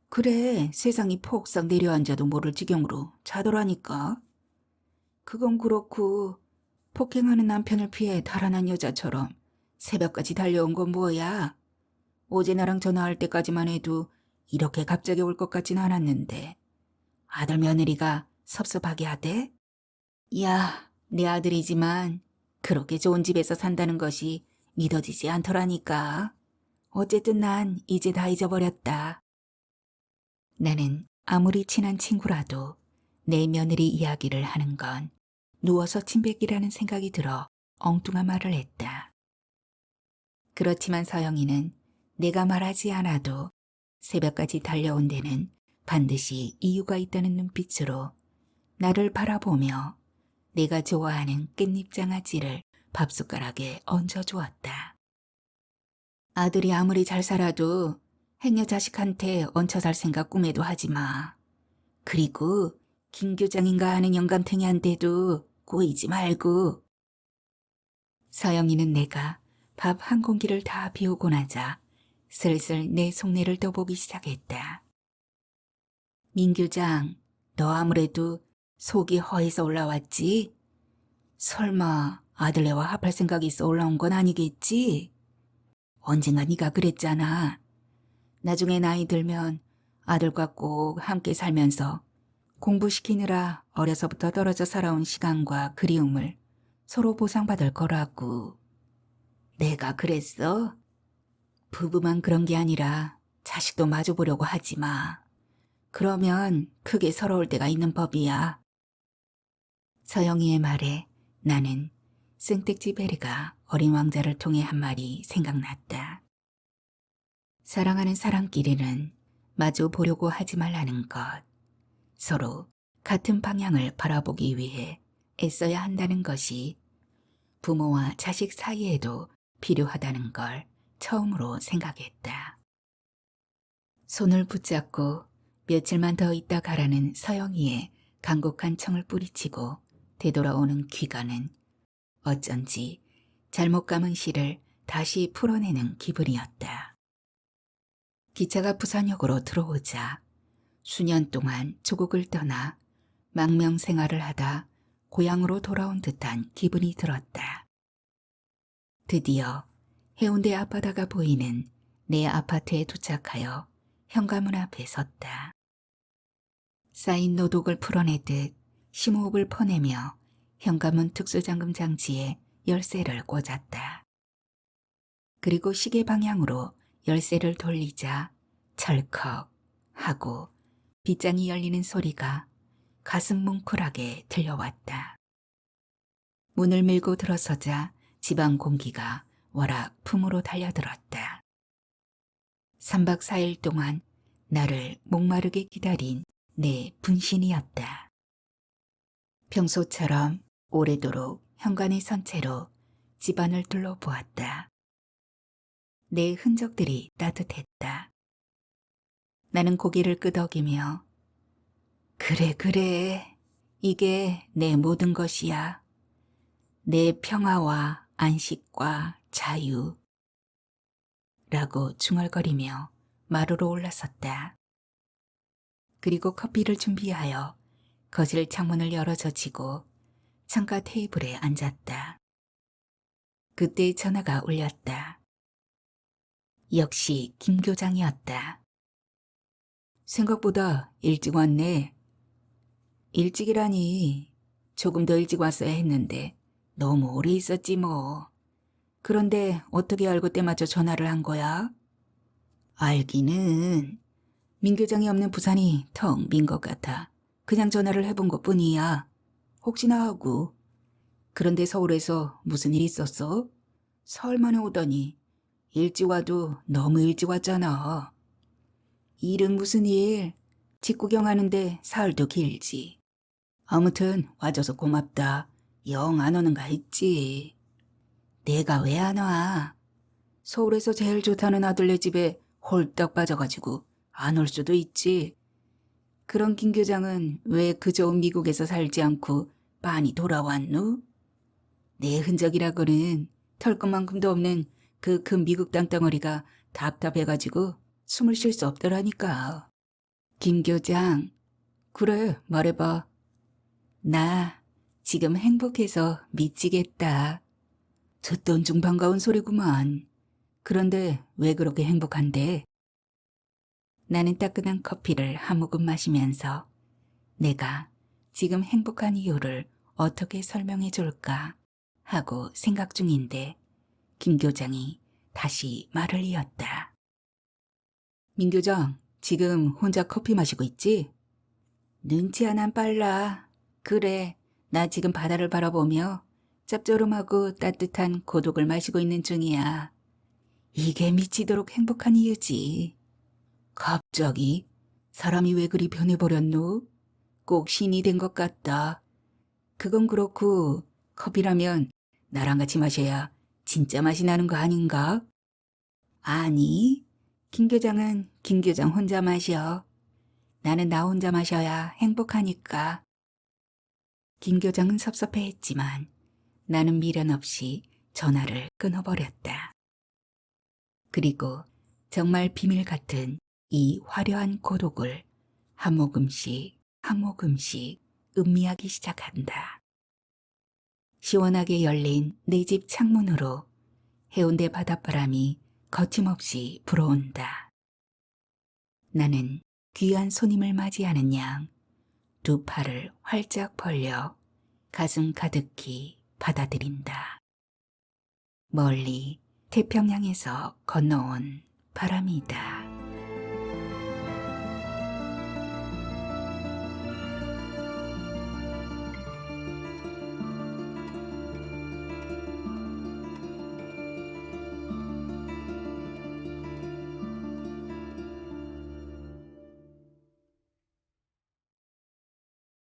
S1: 그래, 세상이 폭삭 내려앉아도 모를 지경으로 자더라니까. 그건 그렇고 폭행하는 남편을 피해 달아난 여자처럼 새벽까지 달려온 건 뭐야? 어제 나랑 전화할 때까지만 해도 이렇게 갑자기 올 것 같진 않았는데 아들 며느리가 섭섭하게 하대? 야, 내 아들이지만 그렇게 좋은 집에서 산다는 것이 믿어지지 않더라니까. 어쨌든 난 이제 다 잊어버렸다. 나는 아무리 친한 친구라도 내 며느리 이야기를 하는 건 누워서 침뱉기라는 생각이 들어 엉뚱한 말을 했다. 그렇지만 서영이는 내가 말하지 않아도 새벽까지 달려온 데는 반드시 이유가 있다는 눈빛으로 나를 바라보며 내가 좋아하는 깻잎장아찌를 밥숟가락에 얹어주었다. 아들이 아무리 잘 살아도 행여 자식한테 얹혀 살 생각 꿈에도 하지 마. 그리고 김 교장인가 하는 영감탱이한테도 꼬이지 말고. 서영이는 내가 밥 한 공기를 다 비우고 나자 슬슬 내 속내를 떠보기 시작했다. 민 교장, 너 아무래도 속이 허해서 올라왔지? 설마 아들네와 합할 생각이 있어 올라온 건 아니겠지? 언젠가 네가 그랬잖아. 나중에 나이 들면 아들과 꼭 함께 살면서 공부시키느라 어려서부터 떨어져 살아온 시간과 그리움을 서로 보상받을 거라고. 내가 그랬어? 부부만 그런 게 아니라 자식도 마주보려고 하지 마. 그러면 크게 서러울 때가 있는 법이야. 서영이의 말에 나는 생택지 베르가 어린 왕자를 통해 한 말이 생각났다. 사랑하는 사람끼리는 마주 보려고 하지 말라는 것. 서로 같은 방향을 바라보기 위해 애써야 한다는 것이 부모와 자식 사이에도 필요하다는 걸 처음으로 생각했다. 손을 붙잡고 며칠만 더 있다 가라는 서영이의 간곡한 청을 뿌리치고 되돌아오는 귀가는 어쩐지 잘못 감은 실을 다시 풀어내는 기분이었다. 기차가 부산역으로 들어오자 수년 동안 조국을 떠나 망명 생활을 하다 고향으로 돌아온 듯한 기분이 들었다. 드디어 해운대 앞바다가 보이는 내 아파트에 도착하여 현관문 앞에 섰다. 쌓인 노독을 풀어내듯 심호흡을 퍼내며 현관문 특수잠금 장치에 열쇠를 꽂았다. 그리고 시계 방향으로 열쇠를 돌리자 철컥 하고 빗장이 열리는 소리가 가슴 뭉클하게 들려왔다. 문을 밀고 들어서자 집안 공기가 워락 품으로 달려들었다. 3박 4일 동안 나를 목마르게 기다린 내 분신이었다. 평소처럼 오래도록 현관에 선 채로 집안을 둘러보았다. 내 흔적들이 따뜻했다. 나는 고개를 끄덕이며 그래, 이게 내 모든 것이야. 내 평화와 안식과 자유. 라고 중얼거리며 마루로 올라섰다. 그리고 커피를 준비하여 거실 창문을 열어 젖히고 창가 테이블에 앉았다. 그때 전화가 울렸다. 역시 김 교장이었다. 생각보다 일찍 왔네. 일찍이라니 조금 더 일찍 왔어야 했는데 너무 오래 있었지 뭐. 그런데 어떻게 알고 때마저 전화를 한 거야? 알기는 민 교장이 없는 부산이 텅 빈 것 같아 그냥 전화를 해본 것뿐이야. 혹시나 하고. 그런데 서울에서 무슨 일 있었어? 설만에 오더니 일찍 와도 너무 일찍 왔잖아. 일은 무슨 일? 집 구경하는데 사흘도 길지. 아무튼 와줘서 고맙다. 영 안 오는가 했지. 내가 왜 안 와? 서울에서 제일 좋다는 아들네 집에 홀딱 빠져가지고 안 올 수도 있지. 그런 김 교장은 왜 그저 미국에서 살지 않고 빤히 돌아왔누? 내 흔적이라고는 털 것만큼도 없는 그 큰 미국 땅덩어리가 답답해가지고 숨을 쉴 수 없더라니까. 김 교장, 그래 말해봐. 나 지금 행복해서 미치겠다. 듣던 중 반가운 소리구만. 그런데 왜 그렇게 행복한데? 나는 따끈한 커피를 한 모금 마시면서 내가 지금 행복한 이유를 어떻게 설명해 줄까 하고 생각 중인데 김 교장이 다시 말을 이었다. 민 교장, 지금 혼자 커피 마시고 있지? 눈치 하나 빨라. 그래, 나 지금 바다를 바라보며 짭조름하고 따뜻한 고독을 마시고 있는 중이야. 이게 미치도록 행복한 이유지. 갑자기 사람이 왜 그리 변해버렸노? 꼭 신이 된 것 같다. 그건 그렇고 커피라면 나랑 같이 마셔야 진짜 맛이 나는 거 아닌가? 아니, 김 교장은 김 교장 혼자 마셔. 나는 나 혼자 마셔야 행복하니까. 김 교장은 섭섭해했지만 나는 미련 없이 전화를 끊어버렸다. 그리고 정말 비밀 같은 이 화려한 고독을 한 모금씩 한 모금씩 음미하기 시작한다. 시원하게 열린 내 집 창문으로 해운대 바닷바람이 거침없이 불어온다. 나는 귀한 손님을 맞이하는 양 두 팔을 활짝 벌려 가슴 가득히 받아들인다. 멀리 태평양에서 건너온 바람이다.